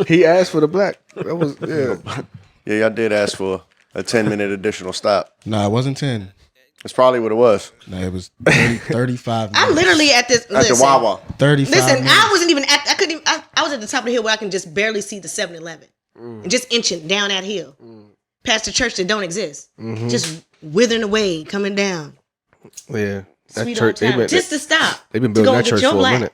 He asked for the black. That was Yeah, y'all did ask for a 10-minute additional stop. Nah, it wasn't 10. That's probably what it was. No, it was 35 minutes. I'm literally at this. At the Wawa. 35 Listen, minutes. I wasn't even at. I couldn't. Even, I was at the top of the hill where I can just barely see the 7-Eleven, and just inching down that hill, past the church that don't exist, just withering away, coming down. Yeah. That Sweet church, old time. Just to stop. They've been to building go that get church your for a black. minute.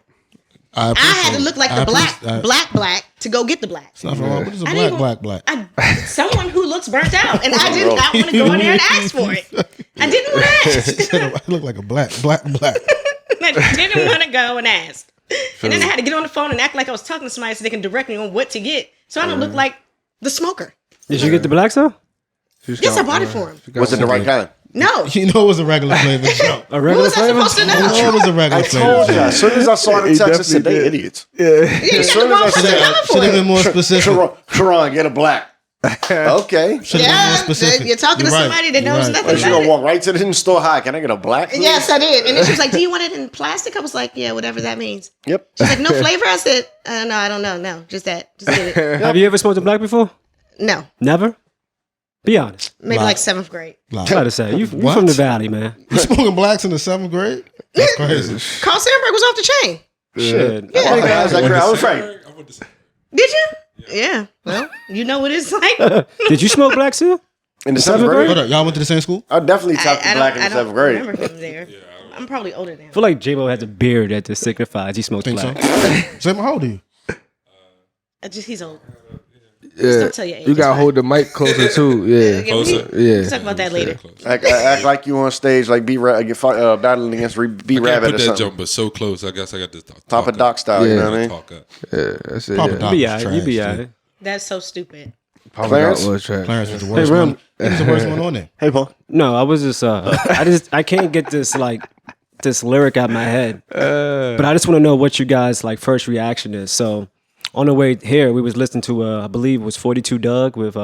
I had to look like the black to go get the black. It's nothing wrong. What is a black? Someone who looks burnt out, and I did not want to go in there and ask for it. I didn't want to ask. I look like a black. I didn't want to go and ask. And then I had to get on the phone and act like I was talking to somebody so they can direct me on what to get, so I don't look like the smoker. Did you get the black stuff? Yes, I bought it for him. Was it the right kind? No. You know it was a regular flavor. A regular flavor? Supposed to know? You know it was a regular flavor. As soon as I saw the text, I said, they idiots. Yeah, you got the wrong person coming for Should have been it. more specific. Karan, get a black. Okay. Should have been more specific. You're talking to somebody that knows nothing She's about going to it. walk right to the store. Hi, can I get a black? Please? Yes, I did. And then she was like, do you want it in plastic? I was like, yeah, whatever that means. Yep. She's like, no flavor? I said, no, I don't know. No, just that. Just get it. Have you ever smoked a black before? No. Never? Be honest. Maybe like 7th grade. Try to say. You What? from the valley, man. You smoking blacks in the 7th grade? That's crazy. Carl Sandburg was off the chain. Shit. Yeah. I was right. Did you? Yeah. Well, you know what it's like. Did you smoke black too? In the 7th grade? Hold up, y'all went to the same school? I definitely tapped the black in the 7th grade. I remember him there. I'm probably older than him. I feel like J Moe has a beard that just signifies he smokes Think black. so? Same, how old are you? He's old. Yeah. Don't tell your age. You gotta It's hold the mic closer too. Yeah. Closer. Let's talk about that later. Act like you on stage, like battling against B I can't Rabbit put or that something. jump, but so close. I guess I got this Top of doc style, you know what I mean? Talk up. Yeah. That's it. Papa Yeah. Doc You be was alright. trash, You be dude. alright. That's so stupid. Papa Clarence? Doc was trash. Clarence was the worst Ram. one. He was the worst one on there. Hey, Paul. No, I was just I can't get this this lyric out of my head. But I just want to know what you guys first reaction is. So on the way here, we was listening to I believe it was 42 Doug with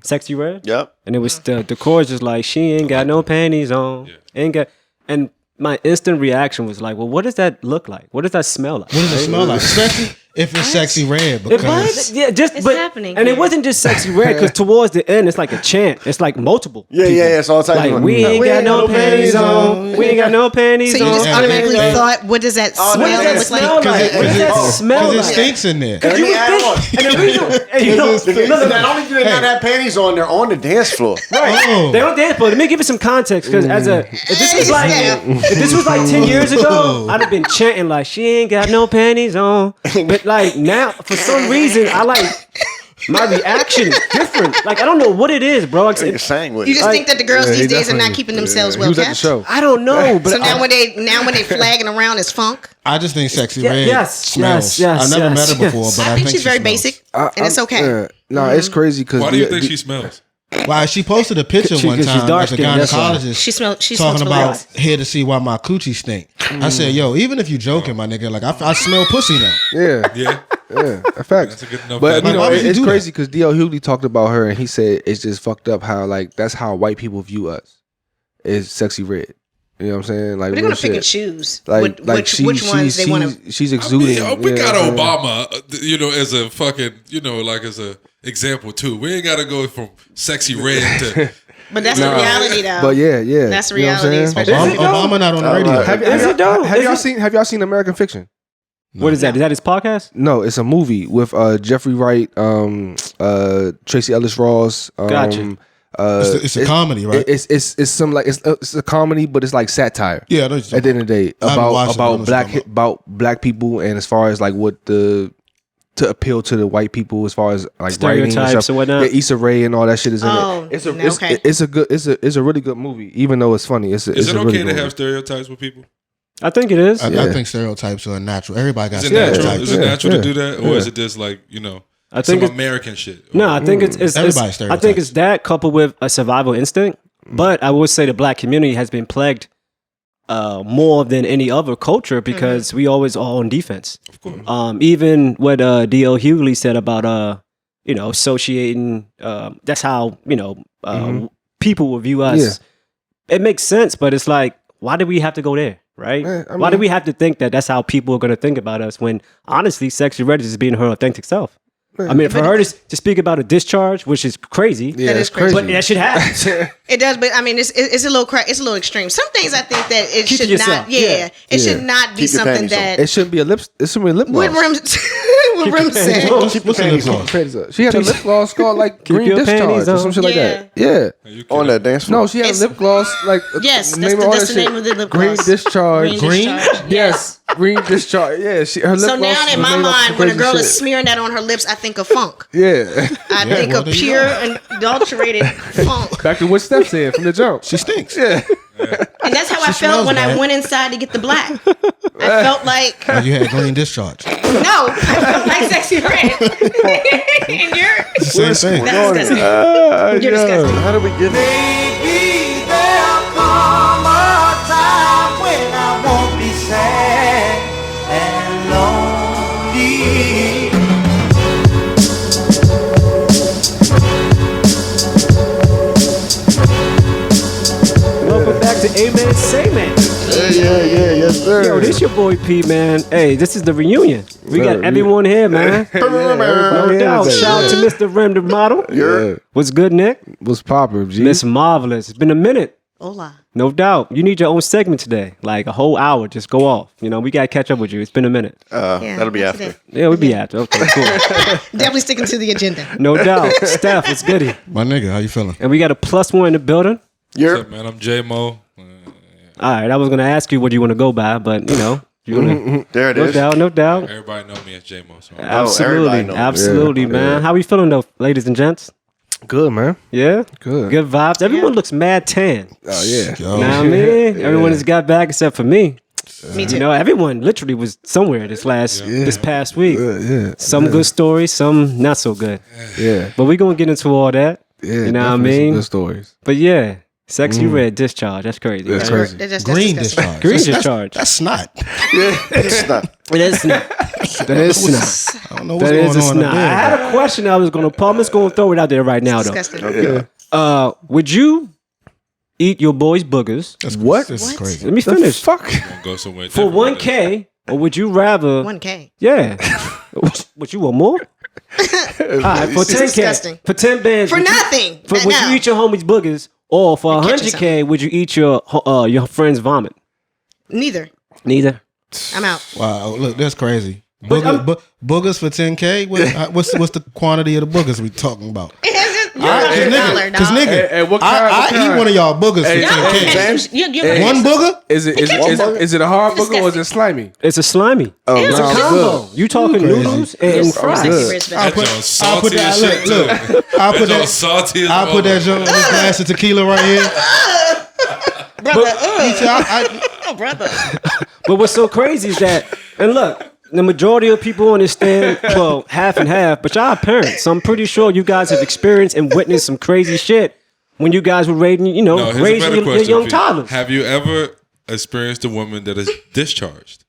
Sexy Red. Yep. And it was the chorus just like she ain't got no panties on. Ain't got and my instant reaction was like, well, what does that look like? What does that smell like? What does it smell like? Especially if it's sexy red. It Because was, yeah, just It's but, happening and here. it wasn't just Sexy Red because towards the end it's like a chant. It's like multiple. Yeah, it's all types Like of we ain't got no panties on. We ain't got no panties So you on. just automatically Yeah. thought, what does that smell What does that look smell like? like? What does that smell it like? stinks in there. Let me add on. And the reason, and you know, Not only do they not have panties on, they're on the dance floor. Oh. they don't dance, but let me give you some context because if this was like if this was like 10 years ago, I'd have been chanting like she ain't got no panties on. But like now, for some reason, I my reaction is different. Like I don't know what it is, bro. Like, Like a sandwich. You just think that the girls Yeah, he these days are definitely- not keeping themselves He well was at the kept? show. I don't know, but So now when they flagging around as funk, I just think sexy Yeah, red yes, smells. yes, I've never yes, met her before, yes. but I think she's very she smells. basic, and it's okay. Yeah. No, it's crazy because Why do you think she smells? Why she posted a picture one She's time dark as a skinned, that's why. gynecologist She smokes talking about relax. here to see why my coochie stink. I said, yo, even if you joking, my nigga, like I smell pussy now. Yeah. Yeah. Yeah, facts. That's a good enough But fact. you Why know, would you it's do crazy because D.L. Hughley talked about her and he said it's just fucked up how that's how white people view us. Is sexy red. You know what I'm saying? Like But they're real gonna pick and shit. choose Like which ones they want to. she's exuding. We got you know what Obama, as a fucking, as a example too. We ain't got to go from sexy red to. But that's the reality, though. But yeah. That's You know what I'm reality, saying? especially- Obama not on the radio. Have y'all seen American Fiction? what is that? Is that his podcast? No, it's a movie with Jeffrey Wright, Tracy Ellis Ross. Gotcha. It's a comedy, right? It's some it's a comedy, but it's like satire. Yeah, I know what you're At the end of the day, I haven't watched it, but I know what you're talking about black people, and as far as like what to appeal to the white people, as far as like writing Stereotypes and whatnot. Yeah, Issa Rae and all that shit is in Oh, it. It's okay. it's a really good movie, even though it's funny. Is it's it a okay really to good have movie. stereotypes with people? I think it is. I think stereotypes are natural. Everybody got Is it natural? stereotypes. Is it natural Yeah. to do that, or is it just like I some think it's, American shit? no, I think it's Everybody's I stereotypes. think it's that coupled with a survival instinct. But I would say the black community has been plagued more than any other culture because we always are on defense. Of course. Even what D.L. Hughley said about associating. That's how people will view us. Yeah. It makes sense, but it's like, why do we have to go there, right? Why do we have to think that that's how people are going to think about us when honestly, Sexy Red is just being her authentic self? I mean, for her to speak about a discharge, which is crazy. Yeah, That it's is crazy. But that shit happens. It does, but I mean, it's a little it's a little extreme. Some things I think that it Keep should to yourself. not. Yeah, it should not be Keep your something panties on. that It shouldn't be a lip. It shouldn't be a lip with gloss. rims. With rims said. What's the lip gloss? She had a lip gloss called like green your panties discharge or on. some shit like that. Are you On kidding? that dance floor. No, she had It's- lip gloss like Yes, name that's all the that shit. name of the lip Green gloss. discharge. Green? discharge. Yes, green discharge. Yeah, her lip So gloss. now in was my made off some mind, when a crazy girl shit. is smearing that on her lips, I think of funk. Yeah, I think well, of there you pure go. and adulterated funk. back to what Steph said from the jump. She stinks. Yeah, And that's how I smells felt when I bad. went inside to get the black. I felt like Oh, you had green discharge. no, I felt like sexy red. And you're Same thing. that's disgusting. You're disgusting. How do we get there? Maybe there'll come a time when I won't be sad and lonely. Welcome back to AMSM. Yes, sir. Yo, this your boy P, man. Hey, this is the reunion. We got Sir, everyone here, man. No doubt. Shout out to Mr. Rem the model. Yeah. What's good, Nick? Was poppin', G. Miss Marvelous. It's been a minute. Hola. No doubt. You need your own segment today. Like a whole hour. Just go off. You know, we got to catch up with you. It's been a minute. Yeah, That'll be that's after. it. Yeah, we'll be after. Okay, cool. Definitely sticking to the agenda. No doubt. Steph, it's goody. My nigga, how you feeling? And we got a +1 in the building. What's up, man? I'm J Moe. All right, I was going to ask you what you want to go by, but, you know, you're going to. There it No is. doubt, no doubt. Everybody know me as J Moe. So Absolutely. everybody knows. Absolutely, Yeah, man. yeah. How we feeling, though, ladies and gents? Good, man. Yeah? Good. Good vibes. Everyone looks mad tan. Oh yeah. Yo, Know what I mean? Everyone has got back except for me. Me You too. know, everyone literally was somewhere this past week. Yeah. Some good stories, some not so good. Yeah. But we're going to get into all that. Yeah. You know what I definitely some mean? Good stories. But yeah, sexy red discharge. That's crazy. That's right? crazy. That's green disgusting. discharge. Green That's- discharge. That's snot. It's not. It is not. That is not. I don't know what's That is a going on snot. up I there. had a question I was going to pop. I'm just going to throw it out there right now, though. Disgusting. Would you eat your boys' boogers? What? This is What? crazy. Let me The finish. fuck? gonna go somewhere For different with 1K, or would you rather? 1K. Yeah. Would you want more? All right, for 10K. disgusting. For 10 bands. For would you- nothing. would No. you eat your homies' boogers? Or for You're catching 100K, would you eat your friend's vomit? Neither. Neither. I'm out. Wow, look, that's crazy. But I'm- Boogers for 10K. What's the quantity of the boogers we talking about? You're a dollar, Because dog. nigga, Hey, what kind- I what kind? eat one of y'all boogers for Y'all 10K. James? you're One booger? Is it is it a hard booger or is it slimy? It's a slimy. Oh, It's a no, I'm combo. good. You talking crazy. noodles and fries. good. Rich I'll bastard. put, That joint's I'll put salty as that. shit, Look, I'll put That that. joint's salty as I'll put that joint in this glass of tequila right here. Brother, I, brother. But what's so crazy is that, and look, the majority of people understand, well, half and half, but y'all are parents. So I'm pretty sure you guys have experienced and witnessed some crazy shit when you guys were raising, No, here's a raising better your question. young for you. toddlers. Have you ever experienced a woman that is discharged?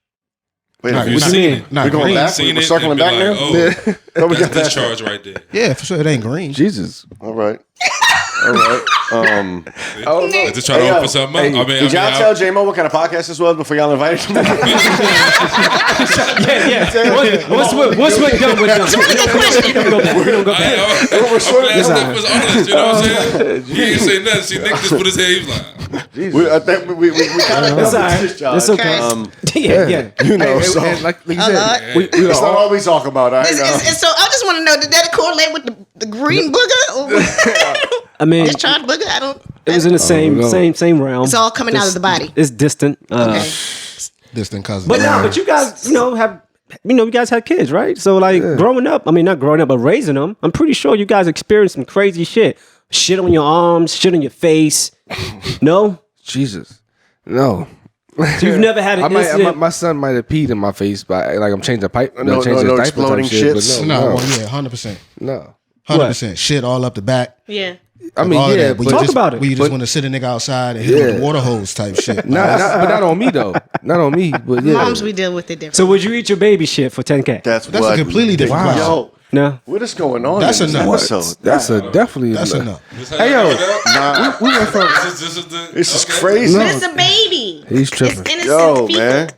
Wait, Nah, Have you what do seen you it? mean? Nah, We're going green. back? Seen We're it circling and back be now? like, oh, No, we that's got that. discharge right there. Yeah, for sure. It ain't green. Jesus. All right. All right. I just trying to Hey, open yo. something up. I mean, Did y'all tell J Moe what kind of podcast this was before y'all invited him? Yeah. Once we're done with this, we don't go back. We don't go back. I'm glad Steph was honest, you know what I'm saying? He ain't say nothing. See, Nick just put his head, he was like, I think we kind of It's all right. It's okay. Yeah. You know, so And like you Lord. said, we it's not all we talk about. I know. So I just want to know, did that correlate with the green booger? Or I mean, discharge booger? I don't. it was in the same realm. It's all coming out of the body. It's distant. Okay. Distant cousin. But no, but you guys, you guys had kids, right? So like growing up, I mean not growing up, but raising them, I'm pretty sure you guys experienced some crazy shit. Shit on your arms, shit on your face. No? Jesus. No. So you've never had an incident. My son might have peed in my face, but like I'm changing a pipe. No changing no diaper exploding type shit, but shits. no, well, yeah, 100%. no. 100%. Shit all up the back. Yeah. I mean, All of yeah, that. but you Talk just, about it. We just But- want to sit a nigga outside and hit him with Yeah. a water hose type shit. not on me though. Not on me, but yeah. Moms, we deal with it different. So would you eat your baby shit for 10K? That's That's what. a completely different Wow. question. Yo, No? what is going on? That's in this enough. episode? That's a definitely That's enough. this how Hey, y'all yo. got it out? Nah, We went from This is the. this is okay. crazy. No. But it's a baby. He's tripping. It's innocent Yo, people. man.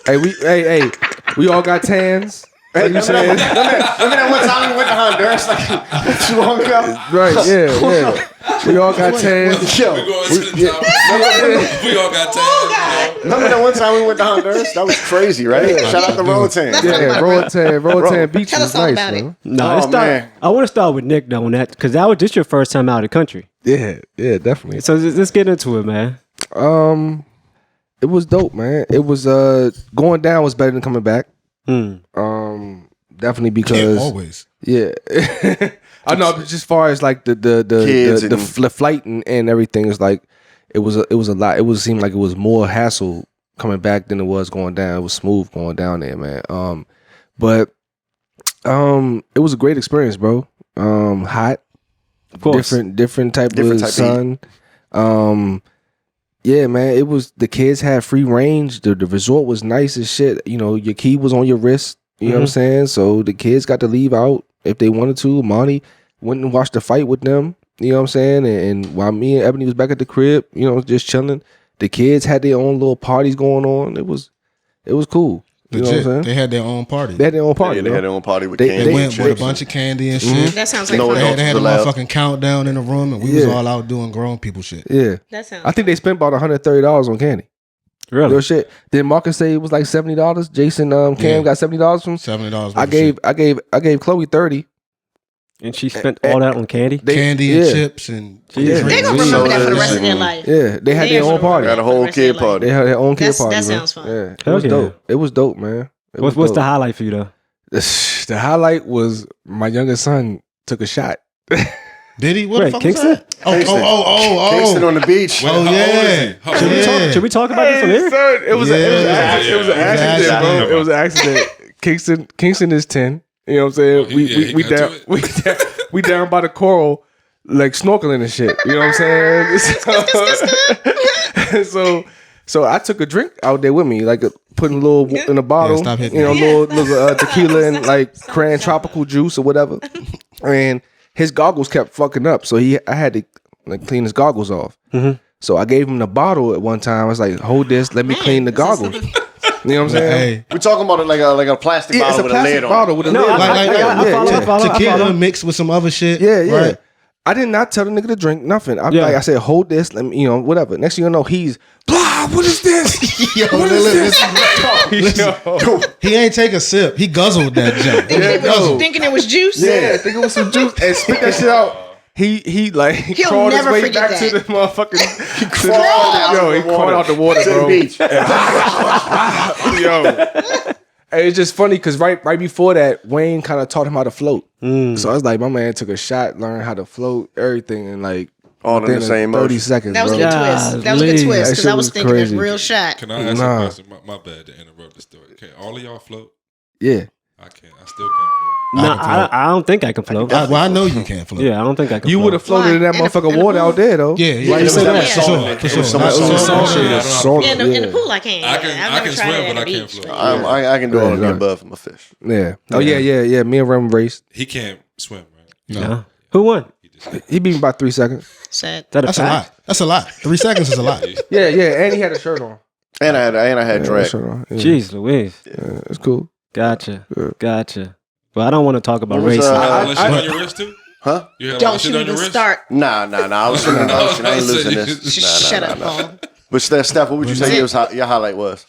hey, we all got tans. Like you said, Remember that one time we went to Honduras like not too long ago? right? Yeah. We all got tans. Yo, We going to the top. We all got time. remember that one time we went to Honduras? That was crazy, right? Shout out to Roatán. Yeah, Roatán Beach Tell was us all nice, about it. man. No, Oh, man. I want to start with Nick though on that because that was just your first time out of the country. Yeah, definitely. So let's get into it, man. It was dope, man. It was going down was better than coming back. Definitely Can't because always. yeah. I know, but just as far as like the Kids and- flight and everything is like it was a lot. It seemed like it was more hassle coming back than it was going down. It was smooth going down there, man. But it was a great experience, bro. Hot, Of course. different type Different of type sun. Yeah, man. It was the kids had free range. The resort was nice as shit. You know, your key was on your wrist. You know what I'm saying? So the kids got to leave out if they wanted to. Monty went and watched the fight with them. You know what I'm saying? And while me and Ebony was back at the crib, you know, just chilling, the kids had their own little parties going on. It was cool. You know what I'm Legit. saying? They had their own party. They had their own party. Yeah, they bro. had their own party with They- candy. They they went and with a chips. bunch of candy and shit. That sounds like No fun. adults. They had a allowed. motherfucking countdown in the room, and we was Yeah. all out doing grown people shit. Yeah. That sounds. I think they spent about $130 on candy. Really? Real shit. Did Marcus say it was like $70? Jason Cam Yeah. got $70 from. $70. I gave Chloe 30. And she spent all that on candy? candy and yeah. chips and Yeah. They're gonna drinks. remember that for the rest of their Mm. life. Yeah, they had their own party. Got a whole kid party. They had their own kid That's- party. that bro. sounds fun. Yeah, it Hell was yeah. dope. It was dope, man. It was What's the dope. highlight for you though? The highlight was my youngest son took a shot. Did he? What the Wait, fuck Kingston? was that? Oh. Kingston on the beach. Oh, How old is yeah. he? How old is he? Yeah. Should we talk about this on here? Son, it was Yeah. it was an accident, accident. bro. It was an accident. Kingston is 10. You know what I'm saying? Oh, he we got down to it. we down by the coral, like snorkeling and shit. You know what I'm saying? So I took a drink out there with me, like putting a little in a bottle, Yeah, stop hitting you know, me. little tequila and like cran tropical juice or whatever. And his goggles kept fucking up, so I had to like clean his goggles off. So I gave him the bottle at one time. I was like, "Hold this, let me clean the goggles." You know what I'm saying? Hey, We're talking about it like a plastic Yeah, it's bottle a with a plastic lid on bottle it. with a No, lid. I follow. tequila mixed with some other shit. Yeah. Right? I did not tell the nigga to drink nothing. Yeah. I said, hold this, let me, whatever. Next thing you know, he's blah. What is this? Yo, listen. He ain't take a sip. He guzzled that junk. Thinking it was juice. Yeah, I think it was some juice and spit that shit out. He crawled his never way forget back that. to the motherfucking. He crawled out he the crawled water. out the water, To the bro. beach. Yo. And it's just funny because right before that, Wayne kind of taught him how to float. So I was like, my man took a shot, learned how to float, everything, and like All in within the same 30 motion. seconds, That was a bro. good twist. That was a good Golly. twist That because shit I was was thinking crazy. a real shot. Can I ask Nah. a question? My bad to interrupt the story. Can all of y'all float? Yeah. I can't. I still can't No, I don't think I can float. I know you can't float. Yeah, I don't think I can You float. would have floated in that Why? In the moughfucking water pool? out there, though. Yeah. Why you say Yeah. that? For sure. For sure. Some Not- salt. salt. Yeah, Salt, Yeah, in the yeah. pool I can. I can- I've I never can tried swim, it but at I the can't beach. float. I can do all of the Yeah. above for my fish. Yeah. Oh yeah. Me and Rem raced. He can't swim, right? No. Who won? He beat me by 3 seconds. Sad. That a That's a fact? lot. That's a lot. 3 seconds is a lot. Yeah, and he had a shirt on. And I had Yeah, drag. shirt on. Yeah. Jeez Louise. Yeah, it's cool. Gotcha. Well, I don't want to talk about What was, racing. All that shit on your wrist too? Huh? You had all Don't that shit you on your even wrist? start. Nah. I was swimming in the ocean. I ain't losing this. Shut up, Paul. But Steph, what would you say your highlight was?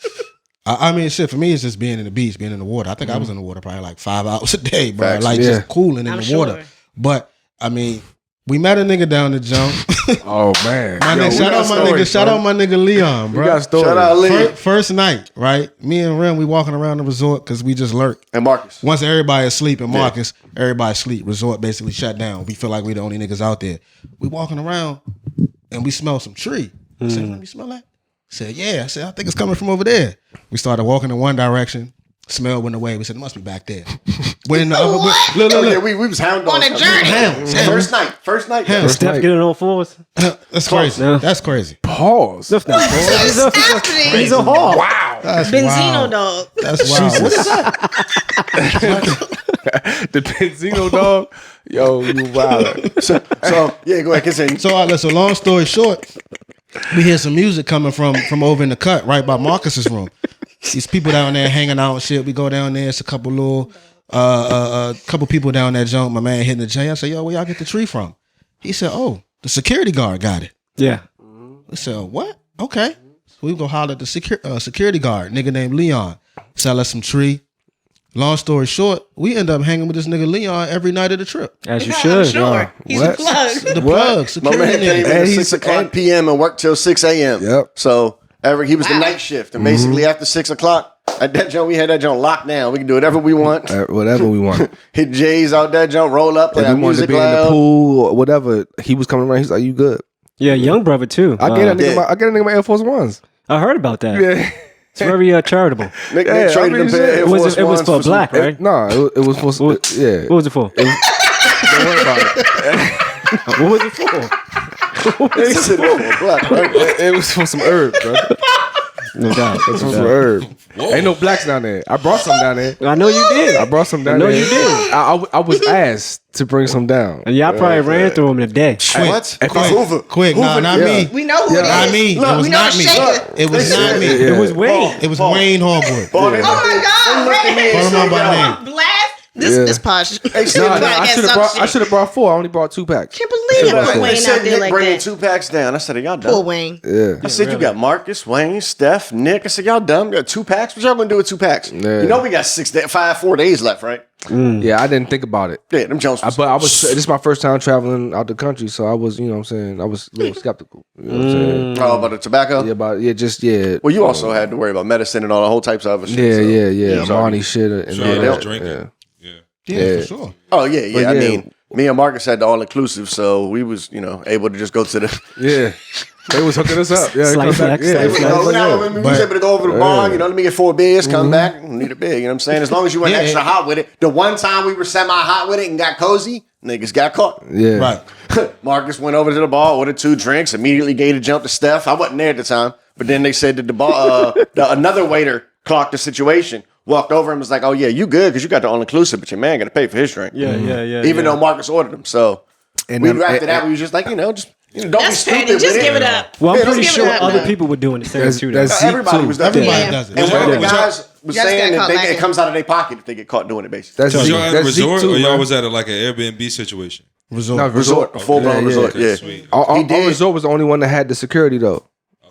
I mean, shit, for me, it's just being in the beach, being in the water. I think I was in the water probably like 5 hours a day, bro. Facts. Like Yeah. just cooling in I'm the sure. water. But, I mean, we met a nigga down the jump. Oh man. Shout out my nigga Leon, bro. We got stories. Shout out Lee First night, right? Me and Ren, we walking around the resort because we just lurk. and Marcus. Once everybody asleep and Marcus, everybody sleep. Resort basically shut down. We feel like we the only niggas out there. We walking around and we smell some tree. I said, "Ren, you smell that?" I said, "Yeah." I said, "I think it's coming from over there." We started walking in one direction. Smell went away. We said, "It must be back there." Went in the other. Look. Yeah, we was hound dogs. On a journey. Hounds. First night. Hounds. Steph night. getting on fours? That's crazy. No. That's crazy. Pause. That's not fours. He's Happening. a hog. Wow. That's Benzino wild. dog. That's wild. What is that? The Benzino dog. Yo, you wild. So yeah, go ahead, continue. So, so long story short, we hear some music coming from over in the cut, right by Marcus's room. These people down there hanging out and shit. We go down there. It's a couple little A couple people down that joint. My man hitting the J. I said, "Yo, where y'all get the tree from?" He said, "Oh, the security guard got it." Yeah. I said, "What? Okay." So we go holler at the security guard, nigga named Leon. Sell us some tree. Long story short, we end up hanging with this nigga Leon every night of the trip. As you I'm should. sure. He's What? a plug. The plug, My security man came nigga. in at And 6 o'clock p.m. and worked till 6 a.m. Yep. So he was the night shift. And basically after 6 o'clock, at that joint, we had that joint locked down. We can do whatever we want. Whatever we want. Hit J's out that joint, roll up, play If our we wanted to music be in the loud. pool or whatever, he was coming around. He's like, "You good?" Yeah, young brother too. I get a nigga. Yeah. I get a nigga my Air Force Ones. I heard about that. Yeah. It's very charitable. Nick Yeah, traded I mean, them pair of Air It was Force it was Ones for some- black, right? No, it was supposed to. Yeah. What was it for? Don't worry about it. What was it for? He said it was black, right? It was for some herbs, bro. No doubt. It was for some herbs. Ain't no blacks down there. I brought some down there. I know you did. I brought some down know there. you did. I was asked to bring some down. And y'all probably ran through them in a day. What? At the- Hoover. Quick, nah, not me. We know who it is. Not me. It was we know not me. Shaker. It was not me. Yeah. It was Wayne. It was Wayne Hallwood. Ball, they Oh my God, looked at me Ray. and Call him said, out by "Yo, name. Blast. This posh. No, I should have brought 4. I only brought 2 packs. Can't believe you put They Wayne said out there Nick like bringing that. 2 packs down. I said, "Are y'all Poor dumb?" Wayne. Yeah. I said, "You got Marcus, Wayne, Steph, Nick." I said, "Y'all dumb? You got 2 packs? What y'all gonna do with 2 packs?" Yeah. You know we got 4 days left, right? Yeah, I didn't think about it. Yeah, them Jones. But I was. This is my first time traveling out the country, so I was. You know what I'm saying. I was a little skeptical. You know what I'm saying. Oh, about the tobacco. Yeah. Well, you also had to worry about medicine and all the whole types of other shit. Yeah. so- Money shit and Sure, all I that. was drinking. Yeah. Yeah, for sure. Oh yeah. But I yeah. mean, me and Marcus had the all inclusive, so we was able to just go to the. Yeah. They was hooking us up. Yeah, they Slight come back. flex, Yeah, slight they was flex. like, yeah. We was able to go over to the bar, let me get 4 beers, come back, need a beer. You know what I'm saying? As long as you went Yeah. extra hot with it. The one time we were semi hot with it and got cozy, niggas got caught. Yeah. Right. Marcus went over to the bar, ordered 2 drinks, immediately gave a jump to Steph. I wasn't there at the time, but then they said that the bar, another waiter clocked the situation, walked over and was like, "Oh yeah, you good because you got the all inclusive, but your man got to pay for his drink." Yeah. Even though Marcus ordered them, so And we then- after that we was just like, don't be That's stupid petty. with Just it. give it up. Well, I'm Yeah, pretty just sure give it up, other man. people were doing the same That's- too. that's- though. Everybody too. was doing Everybody it. does it. And one of the Was guys was Just saying got caught that it lacking. comes out of their pocket if they get caught doing it, basically. That's Was Zeke. y'all at a That's Zeke resort too, or y'all man. was at like an Airbnb situation? Resort. No, resort. A full blown Yeah, resort, okay, yeah. sweet. Our did. resort was the only one that had the security though.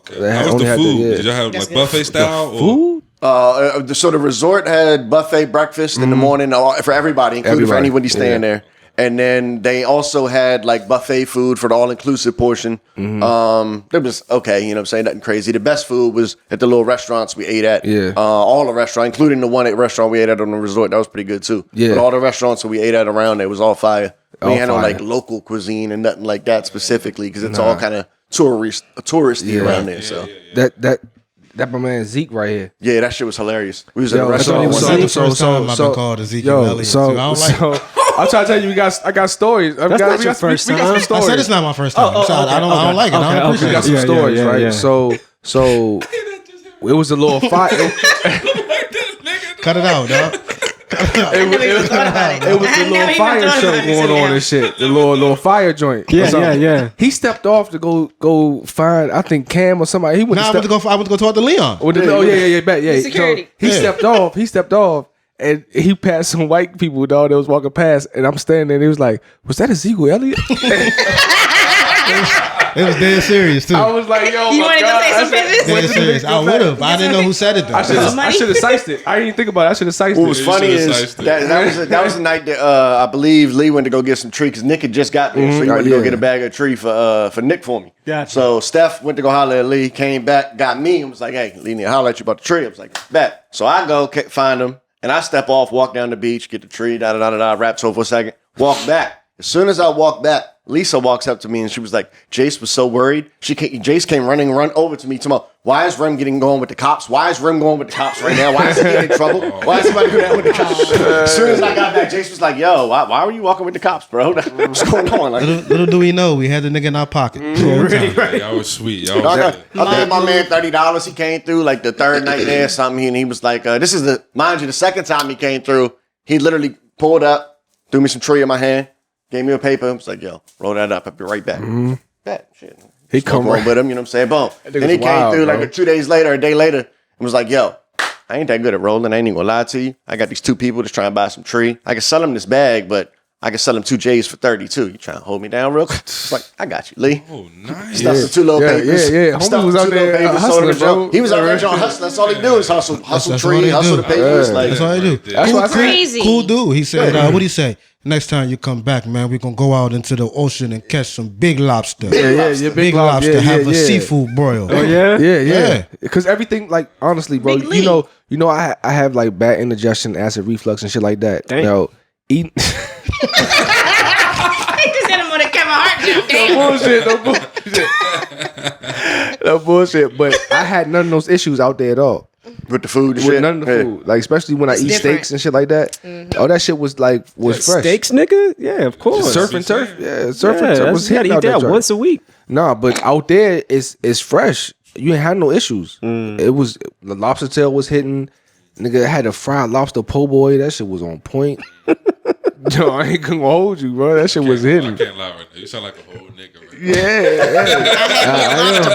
Okay. They had- How was only the had food? yeah. Did y'all have That's like good. buffet style? Or? Food? So the resort had buffet breakfast in the morning for everybody, including for Everybody, anybody staying yeah. there. And then they also had like buffet food for the all inclusive portion. It was okay, you know what I'm saying? Nothing crazy. The best food was at the little restaurants we ate at. Yeah. All the restaurants, including the one restaurant we ate at on the resort. That was pretty good too. Yeah. But all the restaurants that we ate at around there was all fire. We All had no fire. like local cuisine and nothing like that specifically because it's all kind of touristy Yeah. around there. So That my man Zeke right here. yeah, that shit was hilarious. We was at a Yo, restaurant That's one only night. the first time I've been called Ezekiel Yo, Elliott. So I don't like it. I'm trying to tell you, I got stories. That's not your first we got some time. I stories. said it's not my first time. So I don't like it. I don't We appreciate got it. some Yeah, stories, yeah, right? yeah. So it was a little fight. Cut it out, dog. I never even thought about it. It was I the never little even fire thought show about it. going on and shit. The little fire joint. or Yeah, something. yeah. He stepped off to go find, I think Cam or somebody. He went Nah, I to went to go talk to Leon. bet. Yeah. Security. So he stepped off. And he passed some white people, dog, that was walking past, and I'm standing there, and he was like, "Was that Ezekiel Elliott?" It was dead serious too. I was like, "Yo, You my wanted to God." say some business? Dead serious. I would have. I didn't know who said it though. I should Money? have sized it. I didn't even think about it. I should have sized What was it. funny should've is sliced it. that was the night that I believe Lee went to go get some tree because Nick had just got there, so he went to go yeah. get a bag of tree for Nick for me. Gotcha. So Steph went to go holler at Lee, came back, got me, and was like, "Hey, Lee, need to holler at you about the tree." I was like, "Bet." So I go find him, and I step off, walk down the beach, get the tree, rap so for a second, walk back. As soon as I walk back, Lisa walks up to me and she was like, Jace was so worried. Jace came run over to me tomorrow. Why is Rem going with the cops? Why is Rem going with the cops right now? Why is he getting in trouble? Why is somebody doing that with the cops? As soon as I got back, Jace was like, yo, why were you walking with the cops, bro? What's going on? Like, Little do we know, we had the nigga in our pocket. Yeah, y'all was sweet. Y'all I was paid my man $30. He came through like the third night there or something. And he was like, this is the second time he came through. He literally pulled up, threw me some tree in my hand, gave me a paper. I was like, yo, roll that up. I'll be right back. Bet. Shit. He Smoke come one right with him, you know what I'm saying? Boom. nigga's Then he came wild, through bro. like 2 days later, a day later, and was like, yo, I ain't that good at rolling. I ain't even gonna lie to you. I got these 2 people that's trying to buy some tree. I can sell them this bag, but I can sell them 2 J's for 32. You trying to hold me down real quick? It's like, I got you, Lee. Oh, nice. Stuff some 2 little papers. Yeah. Homie Stuff was some out 2 little there papers, sold hustling, him a joint. bro. He was out there John hustling. That's all he do is hustle That's all tree, they hustle do. the papers. Like, That's all I do. That's why I said, Crazy. Cool dude. He said, what he say? Next time you come back, man, we're going to go out into the ocean and catch some big lobster. yeah, Big lobster, have a seafood broil. Oh yeah. Yeah. Because everything, like, honestly, bro, Big Lee. you know, I have like bad indigestion, acid reflux, and shit like that. Damn. Yo, eating. They just hit him with a Kevin Hart jump. Damn. No bullshit. But I had none of those issues out there at all. with the food and With shit. none of the Yeah. food, like especially when It's I eat different. steaks and shit like that. All that shit was fresh. Steaks, nigga. Yeah, of course. Surf and turf, surf and Yeah, turf was you gotta hitting eat out that joint. once a week. Nah, but out there it's fresh. You ain't had no issues. It was the lobster tail was hitting. Nigga had a fried lobster po' boy. That shit was on point. Yo, I ain't gonna hold you, bro. That shit was I hitting. can't lie right now. You sound like a whole nigga right now. Yeah.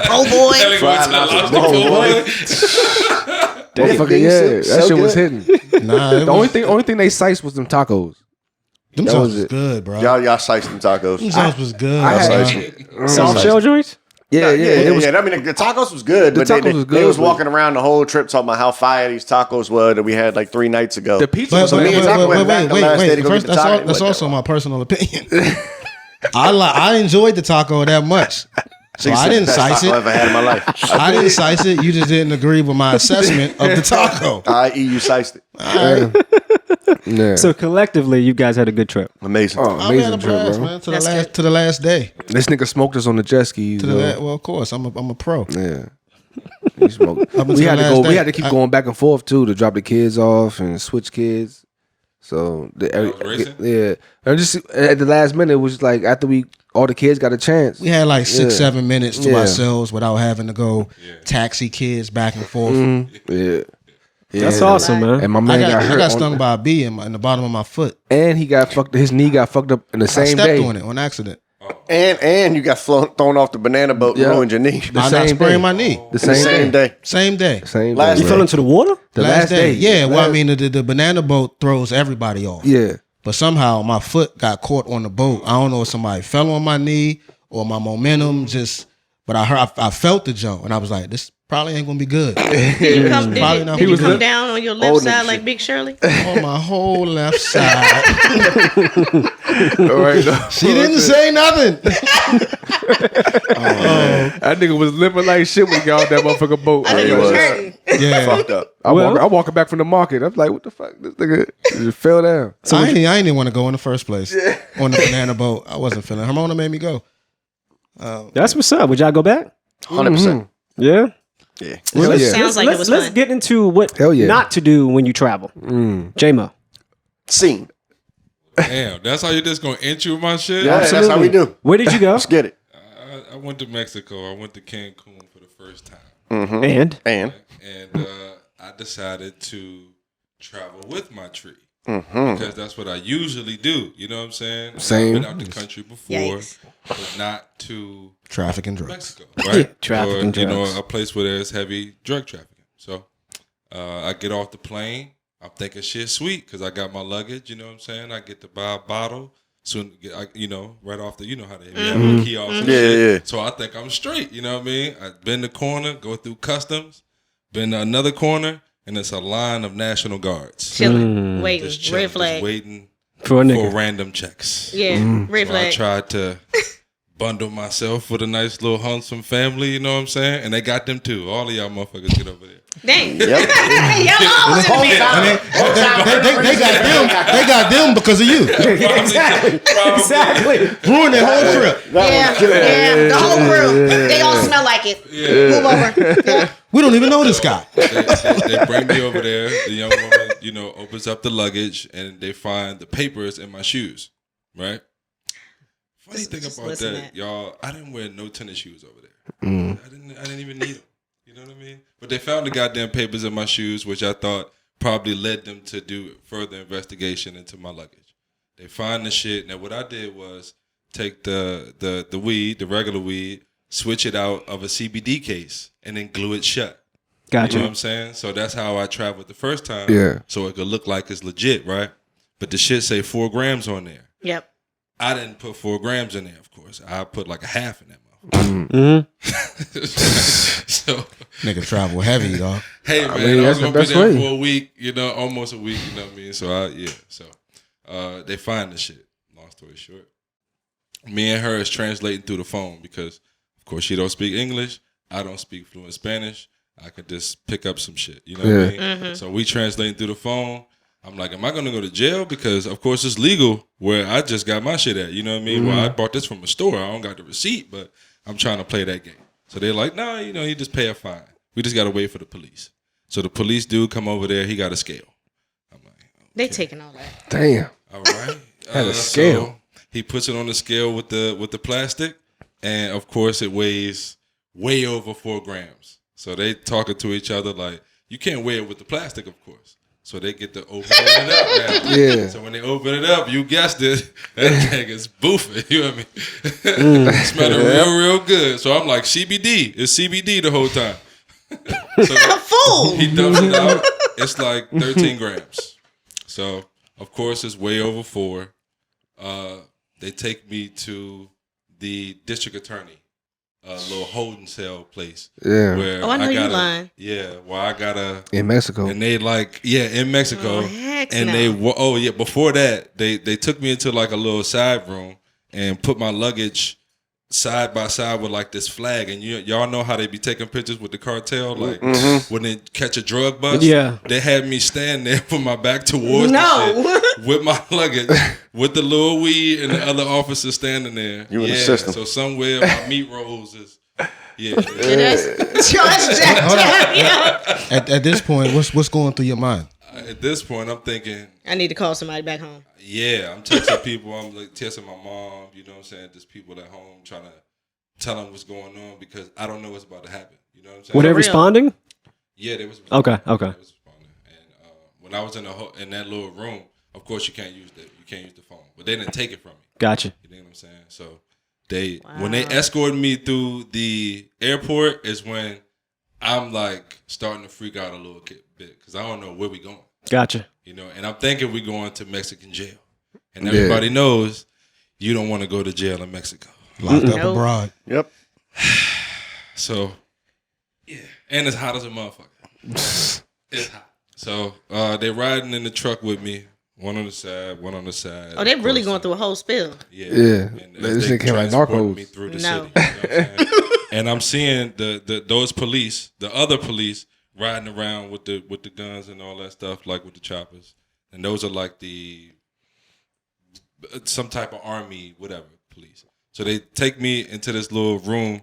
Oh boy. Telling me what's the lobster That fucking that so shit was good. hitting. Nah, The only thing they sliced was them tacos. them that sauce was was it. good, bro. Y'all sliced them tacos. Them sauce was good. I had- bro. Soft shell joints. Yeah. It was. I mean, the tacos was good, but tacos they was they good, was but- walking around the whole trip talking about how fire these tacos were that we had like 3 nights ago. The pizza But, was but, me and Taco went back the last day to go First, get the taco. that's also my personal opinion. I enjoyed the taco that much. So I didn't Best size taco I it. ever had in my life. I didn't size it. You just didn't agree with my assessment of the taco. I.e. you sliced it. Yeah. So collectively, you guys had a good trip. Amazing. Oh, I had a amazing trip, blast, bro. man. That's good. To the last day. This nigga smoked us on the jet skis. Well, of course, I'm a pro. Yeah. He smoked. Up We until had to the go. last We day. had to keep going back and forth too to drop the kids off and switch kids. So was racing? yeah, and just at the last minute it was like after all the kids got a chance. We had like 6-7 minutes to Yeah. ourselves without having to go taxi kids back and forth. Yeah. That's awesome, man. And my man got hurt. I got stung by a bee in the bottom of my foot. And he got fucked. His knee got fucked up in the I same stepped day. on it on accident. And you got thrown off the banana boat and Yeah. ruined your knee. The I same sprained day. my knee. The The same day. Same day. Same Last day. You day. fell into the water? The last day. Yeah. Well, I Last- mean, the banana boat throws everybody off. Yeah. But somehow my foot got caught on the boat. I don't know if somebody fell on my knee or my momentum just. But I felt the jump and I was like, this probably ain't gonna be good. Did you come, Probably not. did you He was come lit- down on your left Old side nigga like shit. Big Shirley? on my whole left side. All right. No. She didn't say nothing. That nigga was living like shit when he got off that motherfucking boat. I think he it was was. hurting. Yeah. Fucked up. I Well- walking back from the market. I'm like, what the fuck? This nigga just fell down. I ain't even want to go in the first place on the banana boat. I wasn't feeling. Hermona made me go. That's what's up. Would y'all go back? 100%. Yeah. Yeah. Hell yeah. Sounds like it was let's fun. get into what Hell yeah. not to do when you travel. J Moe. Scene. Damn, that's how you just gonna intro my shit? Yeah, that's how we do. Where did you go? Let's get it. I went to Mexico. I went to Cancun for the first time. And And And I decided to travel with my tree. Because that's what I usually do. You know what I'm saying? Same. I've been out the country before, Yikes. but not to Traffic and drugs. Mexico, right? Traffic or, and you know, drugs. a place where there's heavy drug trafficking. So I get off the plane. I'm thinking shit sweet because I got my luggage. You know what I'm saying? I get to buy a bottle. Soon, right off the, you know how they have a kiosk and Yeah, shit. yeah. So I think I'm straight. You know what I mean? I bend the corner, go through customs, bend to another corner, and it's a line of National Guards. Chilling, waiting, Just chilling, red flag. just waiting for a nigga. for random checks. Yeah, red So I flag. tried to bundle myself with a nice little handsome family, you know what I'm saying? And they got them too. All of y'all motherfuckers get over there. Dang. Yep. Y'all almost in the middle. They got them because of you. Exactly. Exactly. Ruined their whole trip. Yeah, the whole crew. They all smell like it. Move over. Yeah. We don't even know this guy. They bring me over there. The young woman, opens up the luggage and they find the papers in my shoes, right? Funny thing just about listen that, to y'all, I didn't wear no tennis shoes over there. I didn't even need them. You know what I mean? But they found the goddamn papers in my shoes, which I thought probably led them to do further investigation into my luggage. They find the shit. Now, what I did was take the weed, the regular weed, switch it out of a CBD case, and then glue it shut. Gotcha. You know what I'm saying? So that's how I traveled the first time. Yeah. So it could look like it's legit, right? But the shit say 4 grams on there. Yep. I didn't put 4 grams in there, of course. I put like a half in that motherfucker. So Nigga travel heavy, dog. hey man, mean, I that's was the gonna be best there way. for a week, almost a week, you know what I mean? So they find the shit. Long story short. Me and her is translating through the phone because of course she don't speak English. I don't speak fluent Spanish. I could just pick up some shit. You know what I mean? So we translating through the phone. I'm like, am I gonna go to jail? Because of course it's legal where I just got my shit at. You know what I mean? Well, I bought this from a store. I don't got the receipt, but I'm trying to play that game. So they're like, nah, you just pay a fine. We just gotta wait for the police. So the police dude come over there, he got a scale. I'm like, They taking all that. Damn. all right. Had a scale. So he puts it on the scale with the plastic, and of course it weighs way over 4 grams. So they talking to each other like, you can't weigh it with the plastic, of course. So they get to open it up now. Yeah. So when they open it up, you guessed it, that thing is boofing. You know what I mean? Smelling real good. So I'm like, CBD. It's CBD the whole time. So Fool. he dumps it out. It's like 13 grams. So of course it's way over 4. They take me to the district attorney, a little holding cell place. Yeah. Where Oh, I know you gotta, lying. Yeah, where I gotta. In Mexico. And they in Mexico. Oh, heck and no. before that, they took me into like a little side room and put my luggage side by side with like this flag. And y'all know how they be taking pictures with the cartel, like when they catch a drug bust. Yeah. They had me stand there with my back towards the No. shit with my luggage, with the little weed and the other officers standing there. You in the system. So somewhere my meat rolls is That's jacked. Yeah. At this point, what's going through your mind? At this point, I'm thinking, I need to call somebody back home. yeah, I'm texting people. I'm like texting my mom. You know what I'm saying? There's people at home trying to tell them what's going on because I don't know what's about to happen. You know what I'm saying? Were they real. responding? Yeah, they was. Okay. They was responding. And when I was in that little room, of course you can't use the phone, but they didn't take it from me. Gotcha. You know what I'm saying? So when they escorted me through the airport is when I'm like starting to freak out a little bit because I don't know where we going. Gotcha. You know, and I'm thinking we're going to Mexican jail, and everybody knows you don't want to go to jail in Mexico. Locked up Nope. abroad. Yep. So yeah, and it's hot as a motherfucker. It's hot. So they're riding in the truck with me. One on the side. Oh, they're Of really course. going through a whole spill. Yeah. And This as shit came like transporting Narcos. me through the No. city. You know what I'm saying? And I'm seeing those police, the other police, riding around with the guns and all that stuff, like with the choppers. And those are like some type of army, whatever, police. So they take me into this little room,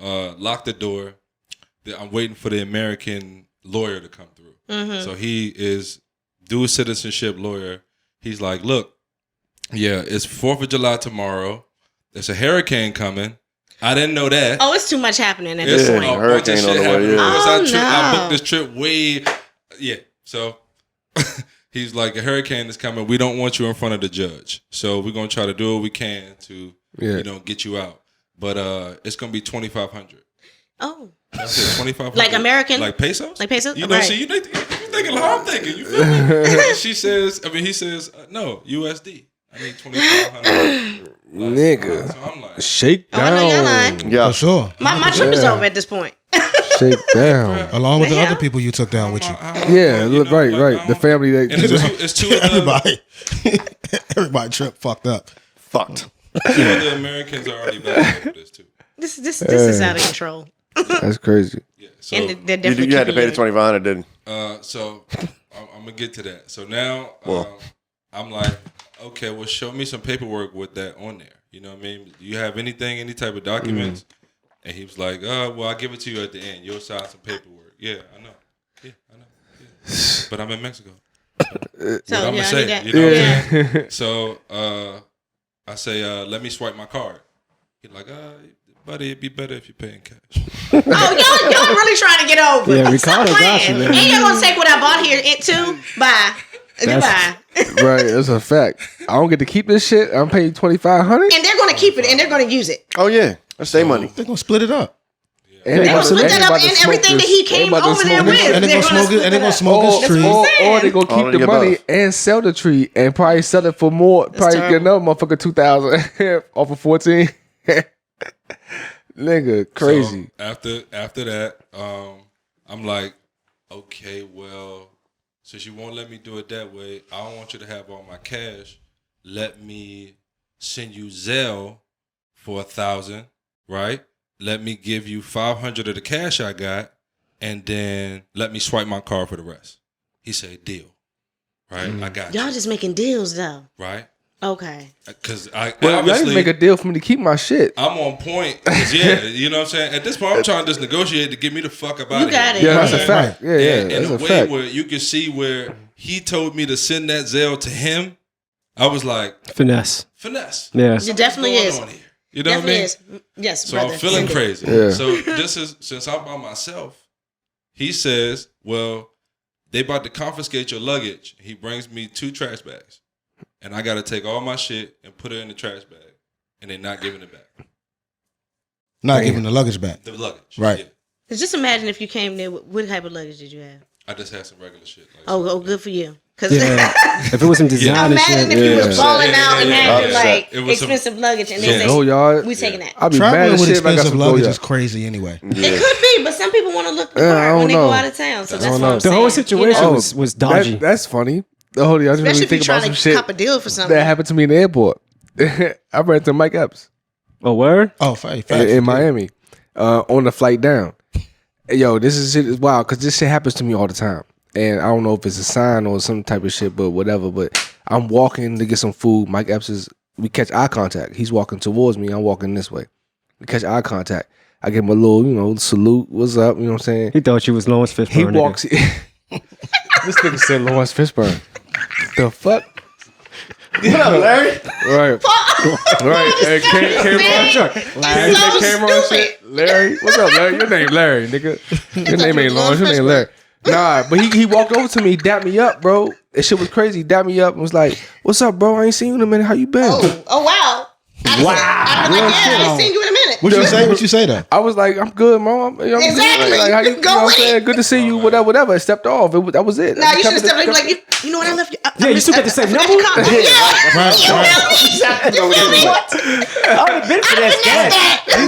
lock the door. I'm waiting for the American lawyer to come through. So he is dual citizenship lawyer. He's like, look, yeah, it's 4th of July tomorrow. There's a hurricane coming. I didn't know that. Oh, it's too much happening at It's this a point. bunch of hurricane shit on the way, happening. yeah. Because Oh, I no. booked this trip way, yeah. So he's like, a hurricane is coming. We don't want you in front of the judge. So we're gonna try to do what we can to, get you out. But it's gonna be $2,500. Oh, I said $2,500. Like American? like pesos, Like pesos? You know, Right. see, you thinking like I'm thinking. You feel me? He says, no, USD. I need $2,500. Nigga. So I'm like, Shake oh, I know you're down. lying. Yeah. For sure. My trip is over at this point. Shake down. Along with the Yeah. other people you took down with you. Yeah, right. The family that And it's two of the Everybody. Everybody trip fucked up. Fucked. Americans are already back for this too. This is out of control. that's crazy. Yeah. So And they're definitely You had to keeping pay the you- $2,500, didn't so I'm gonna get to that. So now Well. I'm like, okay, well, show me some paperwork with that on there. You know what I mean? Do you have any type of documents? And he was like, well, I'll give it to you at the end. You'll sign some paperwork. Yeah, I know. Yeah. But I'm in Mexico. So What I'm yeah, gonna I say, need that. you know what I'm Yeah. So I say, let me swipe my card. He's like, buddy, it'd be better if you pay in cash. Oh, y'all really trying to get over. Yeah, Stop Ricardo got you, playing. man. And you're gonna take what I bought here too. Bye. Goodbye. Right, that's a fact. I don't get to keep this shit. I'm paying $2,500. And they're gonna keep it and they're gonna use it. Oh, yeah. That's their money. They're going to split it up. Yeah. And They gonna absolutely. put that up in everything that he came over there with. And they gonna smoke it. And they gonna smoke Or, his tree. or they gonna All keep of the the money above. and sell the tree and probably sell it for more. Probably get terrible. another motherfucker 2,000 off of 14. Nigga, crazy. So after that, I'm like, okay, well, since you won't let me do it that way, I don't want you to have all my cash. Let me send you Zelle for 1,000, right? Let me give you 500 of the cash I got, and then let me swipe my card for the rest. He said, deal. Right? I got Y'all you. just making deals though. Right? Okay. Because I Well, y'all need to obviously make a deal for me to keep my shit. I'm on point. 'Cause, yeah, you know what I'm saying? At this point, I'm trying to just negotiate to get me the fuck up out You of got here. it. Yeah, that's a Right, fact. Yeah, yeah, And that's in a a way fact. where you can see where he told me to send that Zelle to him, I was like, Finesse. finesse. Yeah. It definitely What's is. going on here? You know Definitely what I mean? is. Yes, So brother. I'm feeling Send it. crazy. Yeah. So this is, since I'm by myself, he says, well, they about to confiscate your luggage. He brings me 2 trash bags. And I got to take all my shit and put it in the trash bag. And they're not giving it back. Not giving the luggage back. The luggage. Right. Yeah. Just imagine if you came there. What type of luggage did you have? I just had some regular shit. Like Oh, good for you. Because Yeah. If it was some designer imagine shit. if you was Yeah. balling out and having Yeah. like It was some- expensive luggage, and they Yeah. say Go yard. we taking that. I'll be mad Traveling as with shit if I got expensive some go luggage yard. is crazy anyway. It could be, but some people want to look the Yeah, I part don't when they know. go out of town. So I that's don't what know. I'm The saying. whole situation You know? was dodgy. That's funny. The whole I just Especially really if you're think about trying some to shit cop a deal for something. that happened to me in the airport. I ran into Mike Epps A word? Oh, facts. in Miami on the flight down. Yo, this is shit is wild because this shit happens to me all the time. And I don't know if it's a sign or some type of shit, but whatever. But I'm walking to get some food. Mike Epps we catch eye contact. He's walking towards me. I'm walking this way. We catch eye contact. I give him a little, salute. What's up? You know what I'm saying? He thought you was Lawrence Fishburne. He nigga. walks. This nigga said Lawrence Fishburne. The fuck? What up, Larry? Right. Right. Hey, Larry. so Camera on stupid. shit. Larry. What's up, Larry? Your name Larry, nigga. Your name ain't Lawrence. Your name Larry. Nah, but he walked over to me, dapped me up, bro. That shit was crazy. Dapped me up and was like, "What's up, bro? I ain't seen you in a minute. How you been?" Oh wow. I'd be like, yeah, I ain't seen you in a minute. What you say? What you say though? I was like, "I'm good, mom." You know, I'm Exactly. good. Like, how you, Go you know what I'm with it. saying? Good to see you. Whatever. I stepped off. That was it. Now you should have stepped up and be like, you know what? I left you. Yeah, you still get the same number? Yeah. Right, You feel me? I would have been for that.